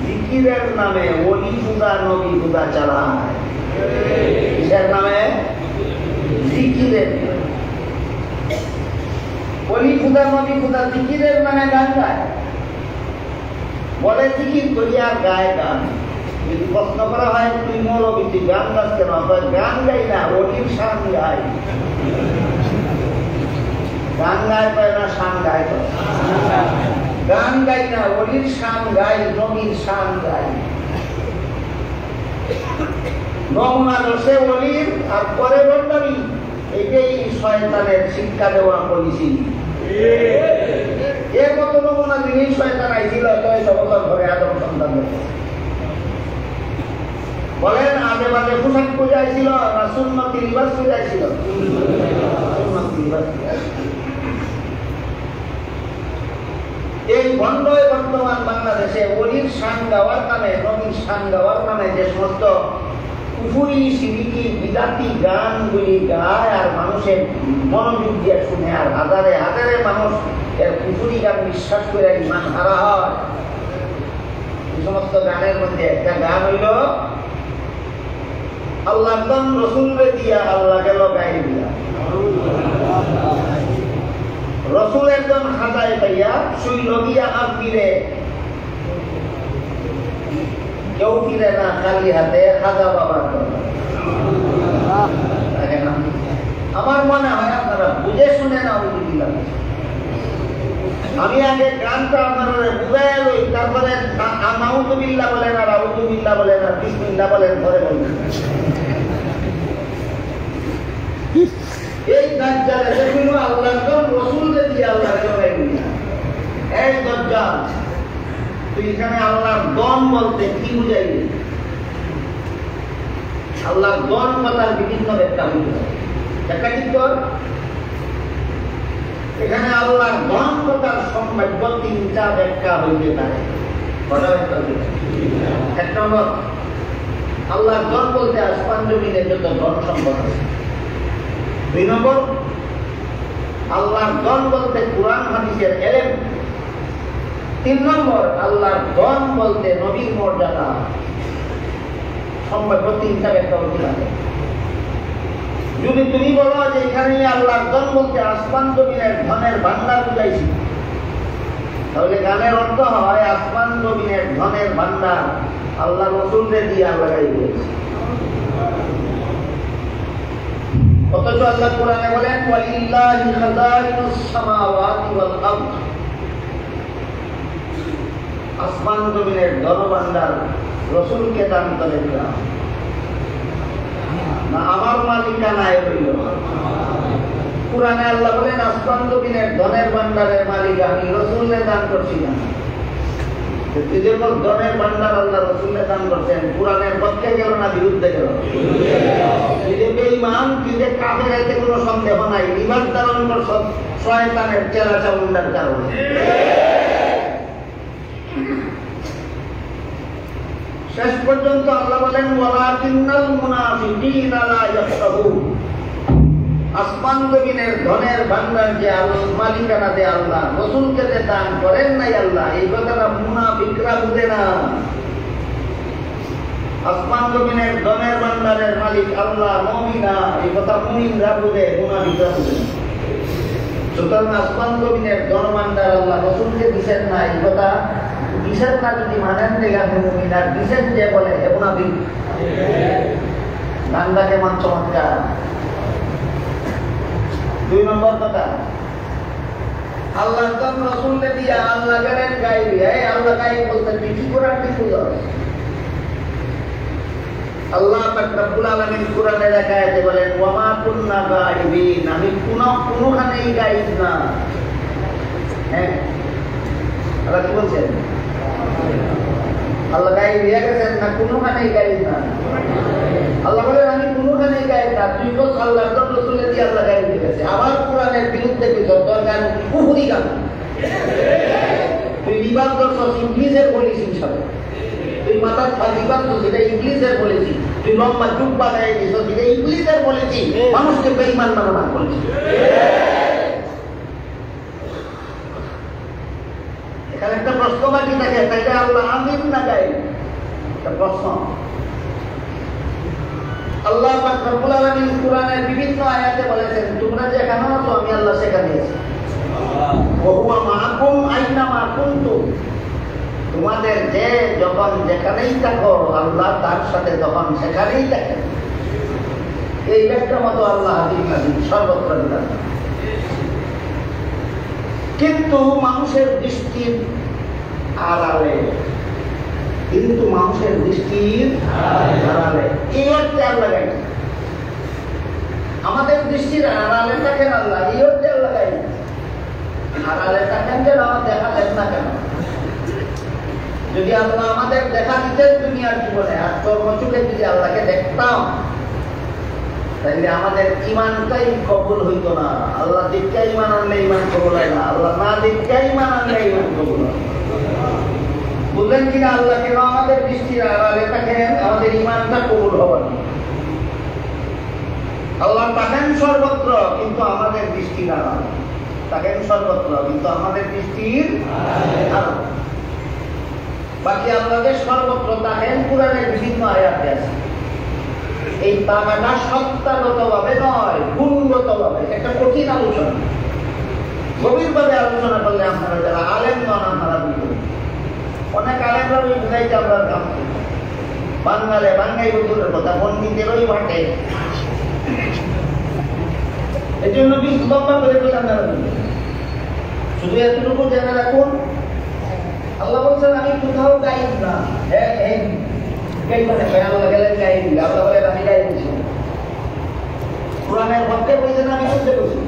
জিকিরের নামে ওলি পূজা নবী পূজা চালায়। কিসের নামে? জিকিরের। ওলি পূজা নবী পূজা জিকিরের নামে গান গায়, বলে জিকির করি আর গায় গান। যদি প্রশ্ন করা হয় তুই মৌলবী তুই গান গাছ কেন? গান গাই না, ওলির শান গাই। গান গায় পায় না, শান গায় পায়। গান গাই না, ওলির শান গাই, নবীর শান গাই। নমুনা দোষে ওলির আর পরে বন্ডামি, এটাই শয়তানের শিক্ষা দেওয়া পলিসি। এর মতো নমুনা জিনিস শয়তান আইছিল 600 বছর ধরে আদম সন্তানদের। বলেন আজে বাজে পোশাক পূজাইছিল না সুন্নতি লিবাস পূজাইছিল? সুন্নতি লিবাস। এই বন্ডয় বর্তমান বাংলাদেশে ওলির শান গাওয়ার নামে, নবীর শান গাওয়ার নামে যে সমস্ত কুফুরি শিরকি বিদাতি গানগুলি গায় আর মানুষের মনোযোগ দিয়ে শুনে, আর হাজারে হাজারে মানুষ এর কুফুরি গান বিশ্বাস করে ইমান হারা হয়। এই সমস্ত গানের মধ্যে একটা গান হইল আল্লাহ দন রসুলরে দিয়া আল্লাহ গেল গায়ে দিয়া। রসুল একজন হাজায় পাইয়া সুই লগিয়া আর ফিরে, কেউ ফিরে না খালি হাতে, হাজা বাবার কথা। আমার মনে হয় আপনারা বুঝে শুনে না দিলাম। আমি আগে গানটা আপনারা বুঝাই লই, তারপরে নাউযুবিল্লাহ বলেন আর আউযুবিল্লাহ বলেন আর বিসমিল্লাহ বলেন, ধরে বলবেন। এই দাজ্জালে যেগুলো আল্লাহর রসুলকে দিয়ে আল্লাহ জবাই দিলেন, এই দাজ্জাল তুই এখানে আল্লাহর দন বলতে কি বুঝাইলি? আল্লাহর দন কথার বিভিন্ন ব্যাখ্যা বুঝাই, ব্যাখ্যা ঠিক কর। এখানে আল্লাহর দন কথার সম্ভাব্য 3টা ব্যাখ্যা হইতে পারে। এক নম্বর, আল্লাহর দন বলতে আসমান জমিনের যত ধন সম্পদ আছে। 2 নম্বর, আল্লাহর দন বলতে কোরআন হাদিসের ইলম। 3 নম্বর, আল্লাহর দন বলতে নবীর মর্যাদা। সম্ভাব্য 3টা ব্যাখ্যা হতে পারে। যদি তুমি বলো যে এখানে আল্লাহর দন বলতে আসমান জমিনের ধনের ভান্ডার বুঝাইছি, তাহলে গানের অর্থ হয় আসমান জমিনের ধনের ভান্ডার আল্লাহ রসুলদের দিয়ে আল্লাহ গাই দিয়েছে। অথচ আল্লাহ কোরআনে বলেন ওয়ালিল্লাহি খাযাইনুস সামাওয়াতি ওয়াল আরদ, আসমান জমিনের ধনভান্ডার রসুলকে দান করে দিলাম। না আমার মালিকানায় হইল, কুরআনে আল্লাহ বলেন আসমান জমিনের ধনের ভান্ডারের মালিক আমি, রাসূলকে দান করছি না। এদের মধ্যে ধনের ভান্ডার আল্লাহ রাসূলকে দান করছেন, কুরআনের পক্ষে গেল না বিরুদ্ধে গেল? এতে বেঈমান কিতে কাফের, এতে কোনো সন্দেহ নাই। ঈমান ধারণ কর শয়তানের চেলা চামুন্ডার কারণে। শেষ পর্যন্ত আল্লাহ বলেন ওয়ালাকিন্নাল মুনাফিকিনা লা ইয়াফকাহুন। আসমান জমিনের ধনের ভান্ডার যে আল্লাহ মালিকানা দে আল্লাহ, রাসূলকে যে দান করেন নাই আল্লাহ, এই কথাটা মুনাফিকরা বুঝে না। আসমান জমিনের ধনের ভান্ডারের মালিক আল্লাহ, মুমিন না, এই কথা মুমিনরা বুঝে, মুনাফিকরা বুঝে না। সুতরাং আসমান জমিনের ধন ভান্ডার আল্লাহ রাসূলকে দিছেন না, এই কথা দিছেন না যদি মানেন যে আপনি মুমিন, আর দিছেন যে বলে হে মুনাফিক। গানটা কেমন চমৎকার। 2 নম্বর কথা, আল্লাহর দান রাসূলকে দিয়া আল্লাহ গেলেন গায়বী। এই আল্লাহ গায়ব বলতে কি কোরআন কি বুঝো? আল্লাহ পাক রব্বুল আলামিন কোরআনের এক আয়াতে বলেন ওয়া মা কুননা গায়বিন, আমি কোনখানেই গায়ব না। হ্যাঁ, আল্লাহ কি বলছেন? আল্লাহ গায়ব হয়ে গেছেন না, কোনখানেই গায়ব না। আল্লাহ বলেন আমি কোনখানেই গায়ব না। তুই তো আল্লাহর রাসূলকে দিয়ে আল্লাহ গায়ব হয়ে গেছে। আবার কোরআনের বিরুদ্ধে কিছু দরকার কুফরি গান। তুই লিবাস দর্শক ইংলিশের পলিসি হিসাবে, তুই মাথার ফাঁকিবাদ তো সেটা ইংলিশের পলিসি, তুই লম্বা চুপ বাজায় দিস সেটা ইংলিশের পলিসি, মানুষকে বেঈমান বানানো পলিসি। এখানে একটা প্রশ্ন বাকি থাকে, তাইটা আল্লাহ আমিন না গায়ব, একটা প্রশ্ন। আল্লাহ পাক রব্বুল আলামিন কোরআনের বিভিন্ন আয়াতে বলেছেন তোমরা যেখানে আছো আমি আল্লাহ সেখানে আছি। ওয়া হুয়া মাআকুম আইনামা কুনতুম, তোমাদের যে যখন যেখানেই থাকো আল্লাহ তার সাথে তখন সেখানেই থাকেন। এই ব্যাখ্যা মতো আল্লাহ হাদিস সর্বত্র বিরাজ। কিন্তু মানুষের দৃষ্টির আড়ালে, কিন্তু মানুষের দৃষ্টির আড়ালে এই অর্থে আল্লাহ গাই। আমাদের দৃষ্টির আড়ালে থাকেন আল্লাহ, এই অর্থে আল্লাহ গাই। আড়ালে থাকেন যেন আমার দেখা দেন না কেন? যদি আল্লাহ আমাদের দেখা দিতেন দুনিয়ার জীবনে আর কর্মচুকে যদি আল্লাহকে দেখতাম, তাহলে আমাদের ইমানটাই কবুল হইতো না। আল্লাহ দীক্ষা ইমান আনলে ইমান কবুল হয় না, আল্লাহ না দীক্ষা ইমান আনলে ইমান কবুল হয়। বললেন কিনা আল্লাহ কেন আমাদের দৃষ্টির আড়ালে থাকেন? আমাদের ইমানটা কবুল হবে না। আল্লাহ থাকেন সর্বত্র কিন্তু আমাদের দৃষ্টির আড়ালে, থাকেন সর্বত্র কিন্তু আমাদের দৃষ্টির আড়ালে। বাকি আল্লাহকে সর্বত্র থাকেন কোরআনের বিভিন্ন আয়াতে আছে। এই তাকাটা সত্তাগত ভাবে নয়, গুণগত ভাবে। একটা কঠিন আলোচনা, গভীরভাবে আলোচনা করলে আপনারা যারা আলেম নন আপনারা বুঝবেন। অনেক আলেমরা ওই বুঝাইতে আমরা বাঙালে বাঙালি বন্ধুদের কথা পণ্ডিতেরই বাটে। এই জন্য লম্বা করে আপনারা বুঝবেন। শুধু এতটুকু জেনে রাখুন, আল্লাহ বলছেন আমি কোথাও গাইব না। আল্লাহ গেলেন গাইব, আল্লাহ বলেন আমি গাইব দিচ্ছি। কোরআনের মধ্যে বলছেন আমি বুঝতে পারছি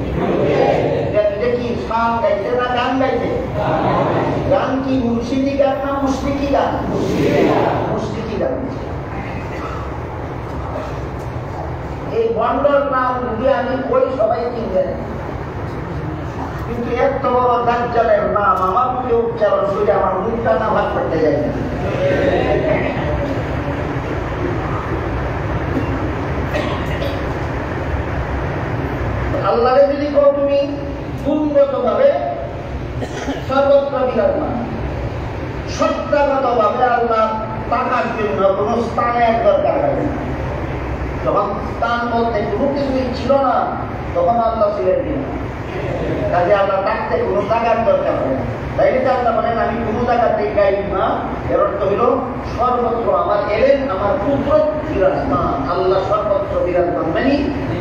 কি সান গাইছে না গান গাইছে? গান কি মুর্শিদি গান না মুশরিকি গান? মুশরিকি গান। এই বন্ডর নাম যদি আমি কই সবাই চিনবেন, কিন্তু এত বড় দাজ্জালের নাম আমার মুখে উচ্চারণ করে আমার মুখটা না ভাগ করতে যায় না। আল্লাহরে যদি কও তুমি গুণগত ভাবে সর্বত্র বিরাজমান, সত্তাগত ভাবে আল্লাহ তাকার জন্য কোন স্থানের দরকার হবে না। যখন স্থান বলতে কোনো কিছুই ছিল না তখন আল্লাহ ছিলেন কিনা, কাজে আল্লাহ তাকতে কোনো জায়গার দরকার হয় না। তাই আল্লাহ বলেন আমি কোনো জায়গাতে গাইব না, এর অর্থ হইল সর্বত্র আমার এলেন আমার কুদরত বিরাজমান। আল্লাহ সর্বত্র বিরাজমান মানে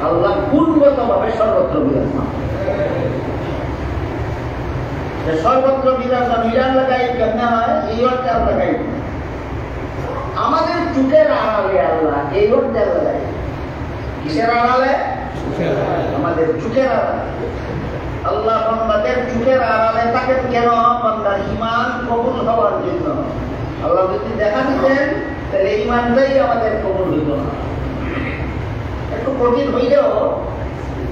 আল্লাহ গুণগত ভাবে সর্বত্র বিরাজমান। সর্বত্র বিরাজমান আল্লাহ গাইব কেমনে হয়? এই অর্থে আল্লাহ গাইব। আমাদের চোখের আড়ালে আল্লাহ, এই অর্থে আল্লাহ গাইব। কিসের আড়ালে? আমাদের চোখের আড়ালে। আল্লাহ বান্দাদের চোখের আড়ালে থাকেন কেন? বান্দার ঈমান কবুল হওয়ার জন্য। আল্লাহ যদি দেখা দিতেন তাহলে ঈমানটাই আমাদের কবুল হইত না। একটু কঠিন হইলেও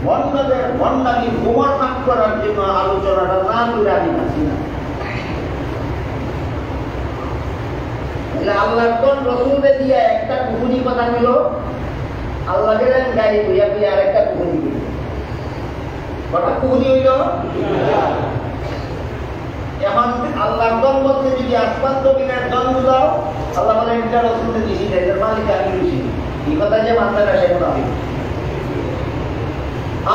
বন্ধাদের বন্ধাকে গোমর ভাগ করার জন্য আলোচনাটা না করে আমি পাচ্ছি না। আল্লাহর কোন রসুলকে দিয়ে একটা কুকুরি কথা ছিল, আল্লাহ গেলেন গাড়ি বইয়া দিয়ে আর একটা কুকুরি দিল। কটা কুকুরি হইল? এখন আল্লাহর দল বলতে যদি আসমান জমিনের জন্ম দাও, আল্লাহ বলেন এটা রসুলকে দিছি, এটার মালিক আমি দিছি। এই কথা যে মাথাটা সে কথা।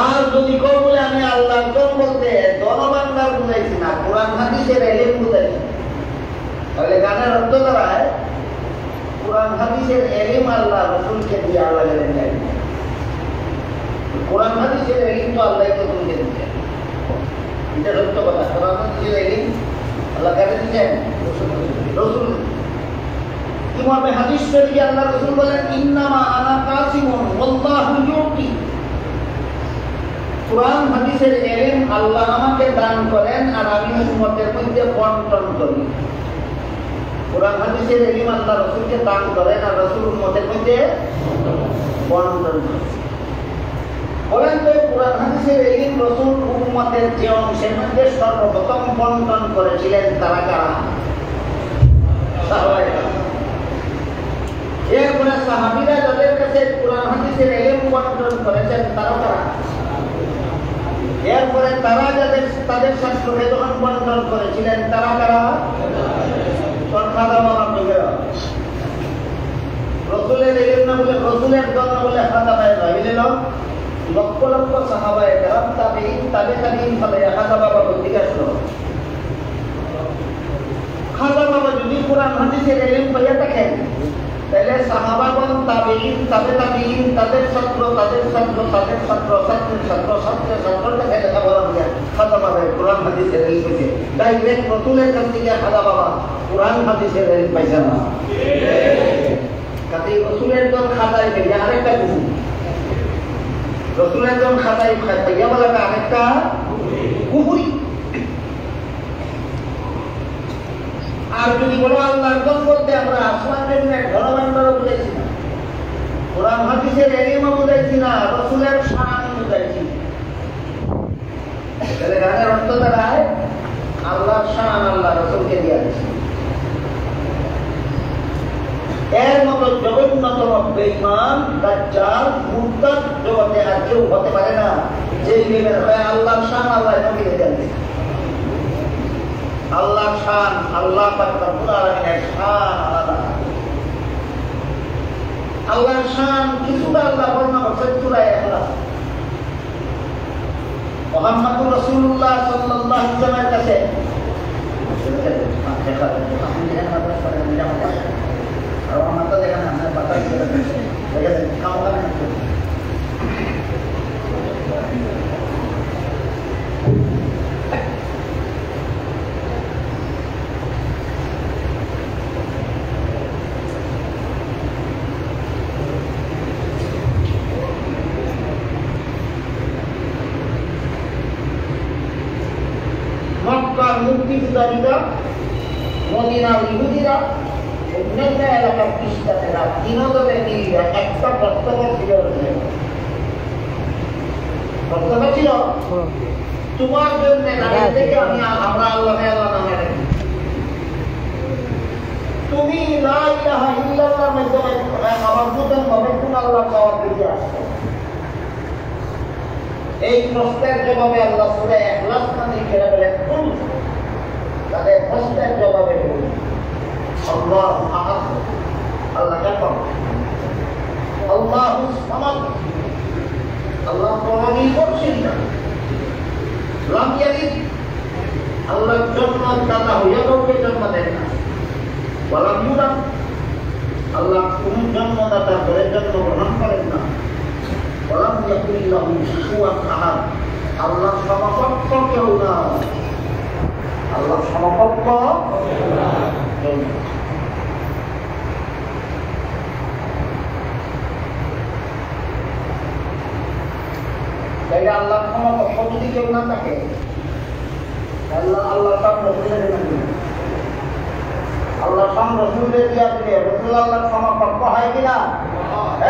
আর যদি কেউ বলে আমি আল্লাহর দল বলতে জনবান্দার বুঝাইছি না, কোরআন হাদিসের এলেম বুঝাইছি, তাহলে গানের অর্থ দ্বারায় কোরআন হাদিসের এলিম আল্লাহ রসুলকে দিয়ে আল্লাহ গেলেন গাড়ি। কোরআন হাদিসের এলিম তো আল্লাহ রসুলকে দিচ্ছেন, এটা সত্য কথা। কোরআন হাদিসের এলিম আল্লাহ কাকে দিচ্ছেন? রসুল। কি মর্মে হাদিস শরীফে আল্লাহ রসুল বলেন ইন্নামা আনা কাসিমুন ওয়াল্লাহু ইউতি। কোরআন হাদিসের এলিম আল্লাহ আমাকে দান করেন আর আমি উম্মতের মধ্যে বন্টন করি। কোরআন হাদিসের এলিম আল্লাহ রসুলকে দান করেন আর রসুল উম্মতের মধ্যে বন্টন করেন। বলেন তো কোরআন হাদিসের এলিম রসুল উম্মতের যে অংশের মধ্যে সর্বপ্রথম বন্টন করেছিলেন তারা কারা? সাহাবায়ে। এরপরে সাহাবীরা যাদের কাছে কোরআন হাদিসের এলিম বন্টন করেছেন তারা কারা? এরপরে তারা যাদের তাদের শাস্ত্রকে যখন বন্টন করেছিলেন তারা কারা? রসুলের এলেন না বলে, রসুলের জন্য বলে হাজাবায় রহিল লক্ষ লক্ষ সাহাবায়ে কেরাম তাবেঈন তাবেঈন ফলে খাজা বাবা বলতে আসলো। খাজা বাবা যদি কোরআন হাদিসের এলেম পাইয়া থাকেন তাহলে সাহাবাগণ তাবেঈন তাবেঈন তাদের ছাত্র তাদের ছাত্র তাদের ছাত্র ছাত্রের ছাত্র ছাত্রের ছাত্রটা খেলে খাবার দিয়ে খাজা বাবা কোরআন হাদিসের এলেম পেয়েছে। ডাইরেক্ট রসুলের কাছ থেকে খাজা বাবা কোরআন হাদিসের এলেম পাইছে না। কাজে রসুলের জন খাতায় পেয়ে আরেকটা কুকুর, রসুলের জন খাতায় পাইয়া বলে আরেকটা কুকুরি। আর যদি বলো আল্লাহর জন বলতে আমরা আসমানের ধনভাণ্ডারও বুঝাইছি না, কোরআন হাদিসের এলিমও বুঝাইছি না, রসুলের শান বুঝাইছি। তাহলে গানের অর্থ দ্বারায় আল্লাহর শান আল্লাহ রসুলকে দিয়ে দিচ্ছি। এর মতো জগন্নাথতম বেঈমান দাজ্জাল মুরতাদ জগতে আর কেউ হতে পারে না যে ইলমের হয় আল্লাহর শান আল্লাহ নবীকে জানবে। আল্লাহর শান আল্লাহ পাক রব্বুল আলামিনের শান আলাদা। আল্লাহর শান কিছুটা আল্লাহ বর্ণনা করছেন সূরা ইখলাস। মুহাম্মদুর রাসূলুল্লাহ সাল্লাল্লাহু আলাইহি ওয়াসাল্লামের কাছে মক্কার মুক্তিযোদ্ধারা, মদিনার ইহুদিরা, অন্যান্য এলাকার খ্রিস্টানেরা তিনজনে মিলিয়ে একটা বক্তব্য ছিল। বক্তব্য ছিল তোমার জন্য থেকে আমরা আল্লাহ আল্লাহ নামে রাখি, তুমি লা ইলাহা ইল্লাল্লাহর মাধ্যমে আমার নতুন ভাবে কোন আল্লাহ পাওয়ার দিকে আসছো। এই প্রশ্নের জবাবে আল্লাহ সূরা ইখলাস নামে কেরা বলেন কোন তাদের প্রশ্নের জবাবে বলুন আল্লাহু আহাদ, আল্লাহ একক, আল্লাহুস সামাদ, আল্লাহ পরনির্ভরশীল না, লাম ইয়ালিদ, আল্লাহ জন্মদাতা হইয়া কাউকে জন্ম দেন না, ওয়ালাম ইউলাদ, আল্লাহ কোন জন্মদাতা করে জন্মগ্রহণ করেন না, ওয়ালাম ইয়াকুল লাহু কুফুওয়ান আহাদ, আল্লাহ সমকক্ষ কেউ না, আল্লাহ সমকক্ষ কেউ না। তাইলে আল্লাহ সমকক্ষ যদি কেউ না থাকে, আল্লাহ সব রসুলের আল্লাহ সব রসুলের দিয়া দিলে রসুল আল্লাহ সমকক্ষ হয় কিনা?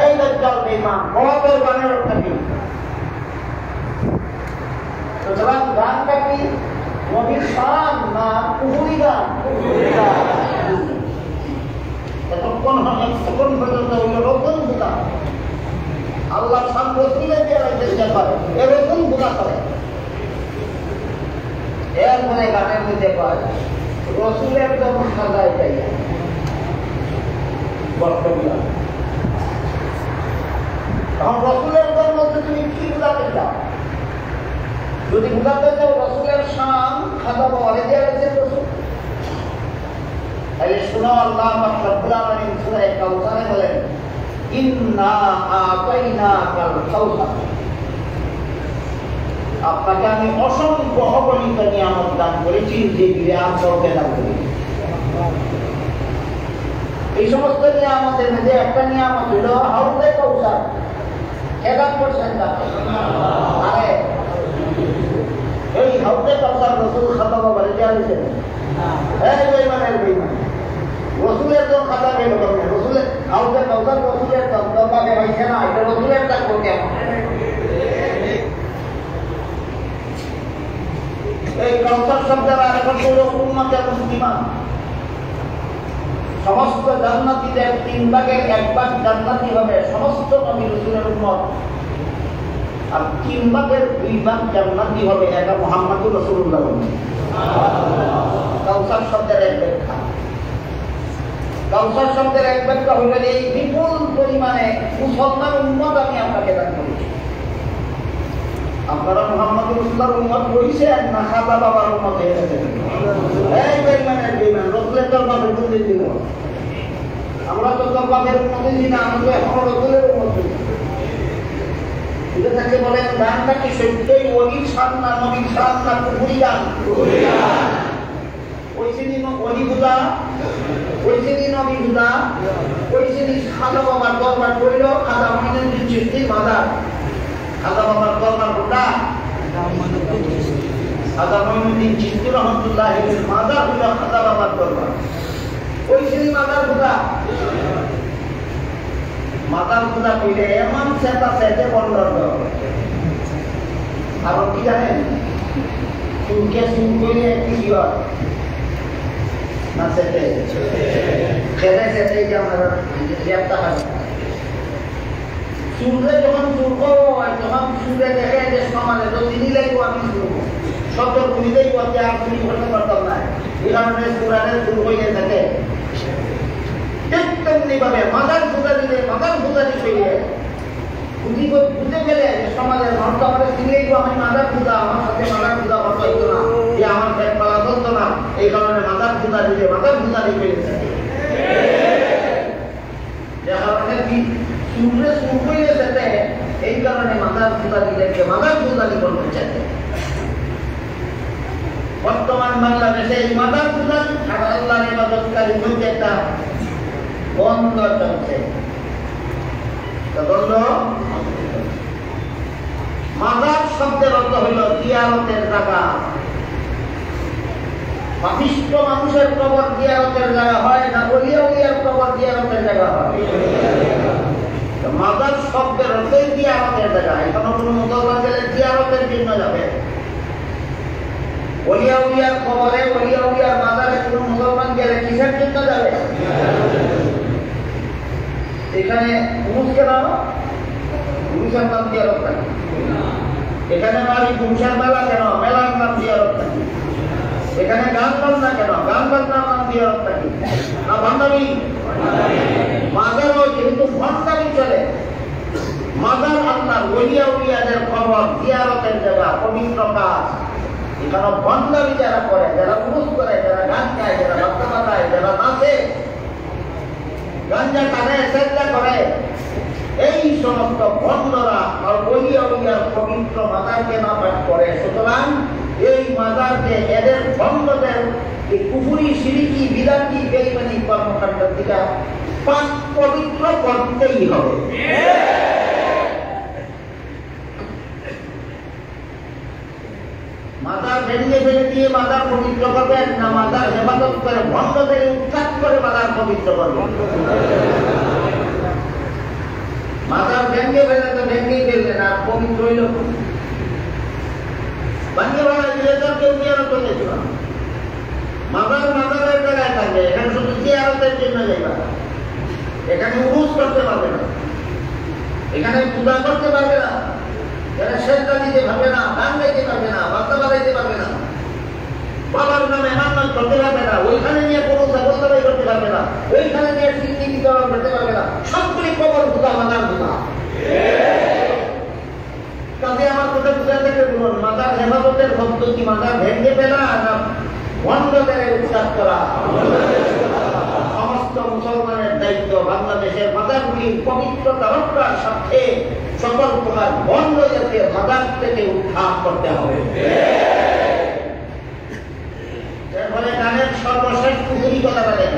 এই দজ্জাল বেঈমান বহুতের গানের থাকি। সুতরাং গানটা কি নবীর শান না কুহুরি গান? এতক্ষণ পর্যন্ত হইল রসুল গুণা। আল্লাহ সব রসুলের দিয়ে চেষ্টা করে, এ রসুল গুণা করে। এর মনে গানের মধ্যে পায় রসুলের জন্য সাজায় যাই বক্তব্য। তখন রসুলের জন্য তুমি কি বুঝাতে চাও? যদি বুঝাতে চাও রসুলের শান খাজা বাবারে দেওয়া হয়েছে রসুল, তাহলে শোনো আল্লাহ রাব্বুল আলামিন সূরা কাউসারে বলেন ইন্না আতাইনাকাল কাউসার, আপনাকে আমি অসংখ্য অগণিত নিয়ামত দান করেছি, যেগুলি আর কাউকে দান করেছি। এই সমস্ত নিয়ামতের মধ্যে একটা নিয়ামত হল হাউজে কাউসার। কে দান করছেন? আরে এই হাউজে কাউসার রসুল খাজা বাবারে দেওয়া হয়েছে। এই বেঈমানের বেঈমান রসুলের তো খাজা বের করবে, রসুলের হাউজে কাউসার রসুলের দরবারে হয়েছে না, এটা রসুলের দান করবে। এই কাউসার শব্দের আরেকটা হল উম্মতের মুসলিমান। সমস্ত জান্নাতীদের 3 ভাগের 1 ভাগ জান্নাতি হবে, সমস্ত নবী রাসূলের উম্মত। আর 3 ভাগের 2 ভাগ জান্নাতি হবে, এটা মুহাম্মদুর রাসূলুল্লাহ। কাউসার শব্দের এক ব্যাখ্যা। কাউসার শব্দের এক ব্যাখ্যা হল এই বিপুল পরিমাণে মুসলমান উম্মত আমি আপনাকে দান করেছি। আপনারা মুহাম্মদুর রাসূলুল্লাহর উম্মত হইছেন না খাজা বাবার উম্মত হয়ে গেছেন? এই বেঈমানের বেঈমান রাসূলের দরবারে বন্দী ছিল। আমরা তো দরবারের উম্মত ছিলাম না, আমরা তো এখন রাসূলের উম্মত। এটা তাকে বলেন গানটা কি সত্যই ওলির শান না নবীর শান না কুহুরি গান? ওই সেদিন ওলি বুঝা, ওই সেদিন নবী বুঝা, ওই সেদিন খাজা বাবার দরবার করিল। খাজা মঈনুদ্দিন চিশতির মাদার, খাজা বাবার দরবার কোটা খাজা মঈনুদ্দিন চিশতি রহমাতুল্লাহ আলাইহির মাদার হইল খাজা বাবার দরবার। ওই সেদিন মাদার বুঝা, মাদার বুঝা কইলে এমন সেটা সেটে বন্ধ। আর কি জানেন চুলকে চুল কইলে কি হয় না? সেটে খেলে সেটে যে আমরা জ্যাপটা হয়। চুলকে যখন চুলক তখন চুলে দেখে যে সমাজে তো তিনি লাগবো আমি চুলব শব্দ ভূমিতেই করতে আর তুমি করতে পারতাম না। এই কারণে চূড়ানের চুল হইলে থাকে তেমনি ভাবে মাথার ফুটা দিলে মাথার ফুটা দিয়ে বুঝতে গেলে সমাজের মানুষ আমাদের চিনলেই আমি মাথার ফুটা, আমার সাথে মাথার ফুটা হতো হইতো না, যে আমার পেট পালা চলতো না। এই কারণে মাথার ফুটা দিলে মাথার ফুটা দিয়ে ফেলেছে। যে কারণে চুলে চুল হইলে যেতে এই কারণে মাথার ফুটা দিলে মাথার ফুটা দিয়ে করতে চাইতে। বর্তমান বাংলাদেশে এই মাথার ফুটা আর আল্লাহর ইবাদতকারী মধ্যে একটা বন্ধ চলছে। মাজার শব্দের অর্থ হইল জিয়ারতের জায়গা। পাপিষ্ঠ মানুষের কবর জিয়ারতের জায়গা হয় না, ওলিয়া উলিয়ার কবর জিয়ারতের জায়গা হয়। মাজার শব্দের অর্থই জিয়ারতের জায়গা। এখনো কোনো মুসলমান গেলে জিয়ারতের জন্য যাবে। ওলিয়া উলিয়ার কবরে ওলিয়া উলিয়ার মাজারে কোনো মুসলমান গেলে কিসের জন্য যাবে? এখানে পুরুষ কেন? পুরুষের নাম জিয়ারত থাকে। এখানে বাড়ি পুরুষের মেলা কেন? মেলার নাম জিয়ারত থাকে। এখানে গান বাজনা কেন? গান বাজনার নাম জিয়ারত থাকে। না ভণ্ডামি? মাজারও যেহেতু ভণ্ডামি চলে, মাজার আল্লাহর ওলিয়া উলিয়াদের খবর জিয়ারতের জায়গা, পবিত্র কাজ। এখানে ভণ্ডামি যারা করে, যারা পুরুষ করে, যারা গান গায়, যারা বাচ্চা বাজায়, যারা নাচে, গাঞ্জা টানে, চেষ্টা করে, এই সমস্ত ভণ্ডরা আর ওলিয়া উলিয়ার পবিত্র মাজারকে না পাঠ করে। সুতরাং এই মাজারকে এদের ভণ্ডদের এই কুফরি শিরকি বিদাতি বেঈমানি কর্মকাণ্ডের দিকে পাক পবিত্র করতেই হবে। মাজার পবিত্র করবেন না মাজার হেফাজত করে ভণ্ড থেকে উৎখাত করে মাজার পবিত্র করবেন? মাজার ভেঙ্গে ফেলে তো ভেঙ্গেই ফেলবেন, আর পবিত্র হইল ভাঙ্গে ভাড়া দিলে তো কেউ জিয়ারত করতে না। মাজার মাজারের জায়গায় থাকবে, এখানে শুধু জিয়ারতের জন্য যাইবা, এখানে উরুস করতে পারবে না, এখানে পূজা করতে পারবে না, এখানে সেজদা দিতে পারবে না, গান গাইতে পারবে না, বার্তা বাজাইতে পারবে না, বাবার নামে এমান্নত করতে পারবে না, ওইখানে নিয়ে কোনো ব্যবস্থাই করতে পারবে না, ওইখানে নিয়ে স্বীকৃতি বিতরণ করতে পারবে না, সবগুলি কবর পূজা মাজার পূজা। কাজে আমার কথা বুঝা থেকে বলুন, মাজার হেফাজতের পদ্ধতি মাজার ভেঙে ফেলা না বন্ধ করে উৎখাত করা সমস্ত মুসলমানের দায়িত্ব। বাংলাদেশের মাজারগুলি পবিত্রতা রক্ষার সাথে সকল প্রকার বন্ধ যাতে মাজার থেকে উৎখাত করতে হবে। এরপরে গানের সর্বশেষ পুকুরি কথা বলেন,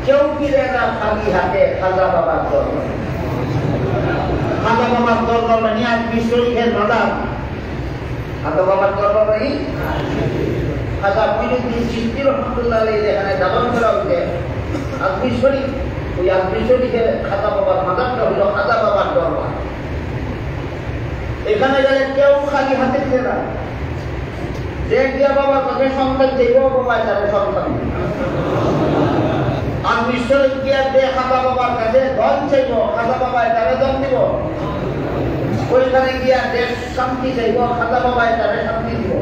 কেউ ফিরে না খালি হাতে খাজা বাবার দরবারে। খাজা বাবার দরবারে নিয়ে আজমির শরীফের মাজার, খাজা বাবার দরবারে খাজা মঈনুদ্দিন চিশতি রহমাতুল্লাহ আলাইহি এখানে দাফন করা হয়েছে আজমির শরীফ। ওই আজমির শরীফের খাজা বাবার মাজারটা হইল খাজা বাবার দরবার। এখানে গেলে কেউ খালি হাতে ফিরে না, যে গিয়া বাবার কাছে সন্তান চাইব বাবা তাদের সন্তান, আর নিশ্চয় গিয়া যে খাজা বাবার কাছে ধন চাইব খাজা বাবায় তারে ধন দিব, ওইখানে গিয়া দেশ শান্তি চাইব খাজা বাবায় তারে শান্তি দিব,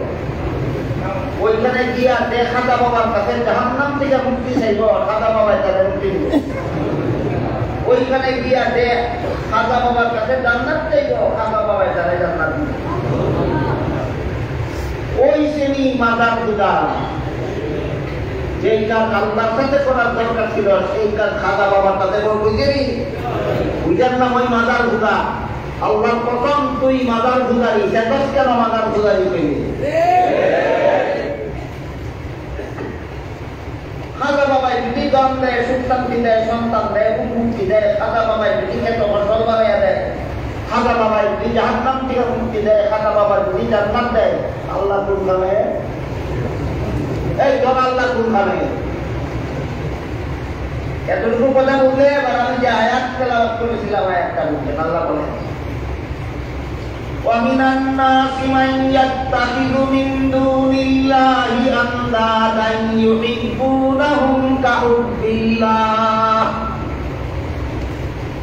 ওইখানে গিয়া যে খাজা বাবার কাছে জাহান্নাম থেকে মুক্তি চাইব খাজা বাবায় তারে মুক্তি দিব, ওইখানে গিয়া যে খাজা বাবার কাছে জান্নাত চাইব খাজা বাবায় তারে জান্নাত দিব। ওই শ্রেণী মাজার পূজা যেই কাজ আল্লাহর সাথে করার দরকার ছিল সেই কাজ খাজা বাবার কাছে বুঝেনি, বুঝার নাম ওই মাজার পূজা। আল্লাহর প্রথম তুই মাজার পূজারি, সেটা কেন মাজার পূজারি পেলি? খাজা বাবাই যদি জন দেয়, সুখ শান্তি দেয়, সন্তান দেয়, মুক্তি দেয়, খাজা বাবাই যদি খেত ফসল বানাইয়া দেয়, খাজা বাবাই যদি জাহান্নাম থেকে মুক্তি দেয়, খাজা বাবার যদি জান্নাত দেয়, আল্লাহ কোন খাবে? এই জন আল্লাহ কোন খাবে? এতটুকু কথা বললে এবার আমি যে আয়াত তেলাওয়াত করেছিলাম আয়াতটা বুঝলেন। আল্লাহ বলেন, وَمِنَ النَّاسِ مَن يَتَّخِذُ مِن دُونِ اللَّهِ أَندَادًا يُحِبُّونَهُمْ كَحُبِّ اللَّهِ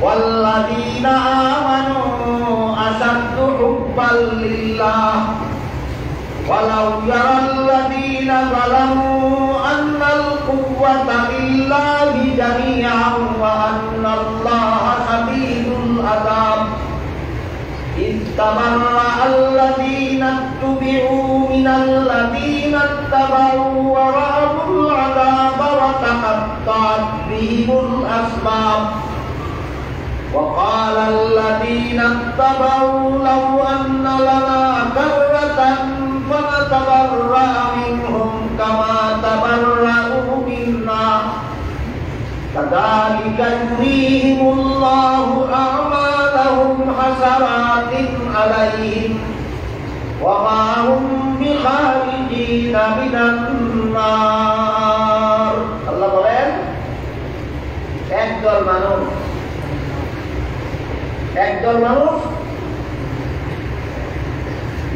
وَالَّذِينَ آمَنُوا أَشَدُّ حُبًّا لِلَّهِ وَلَوْ يَرَى الَّذِينَ ظَلَمُوا أَنَّ الْقُوَّةَ لِلَّهِ جَمِيعًا وَأَنَّ اللَّهَ شَدِيدُ الْعَذَابِ إِذْ تَبَرَّأَ الَّذِينَ اتُّبِعُوا مِنَ الَّذِينَ اتَّبَعُوا وَرَأَوُا الْعَذَابَ وَتَقَطَّعَتْ بِهِمُ الْأَسْبَابُ وَقَالَ الَّذِينَ اتَّبَعُوا لَوْ أَنَّ لَنَا كَرَّةً فَنَتَبَرَّأَ مِنْهُمْ كَمَا تَبَرَّأُوا مِنَّا كَذَلِكَ يُرِيهِمُ اللَّهُ أَعْمَالَهُمْ حَسَرَاتٍ عَلَيْهِمْ وَمَا هُمْ بِخَارِجِينَ مِنَ النَّارِ। আল্লাহ বলেন, একদল মানুষ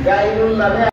গায়রুল্লাহ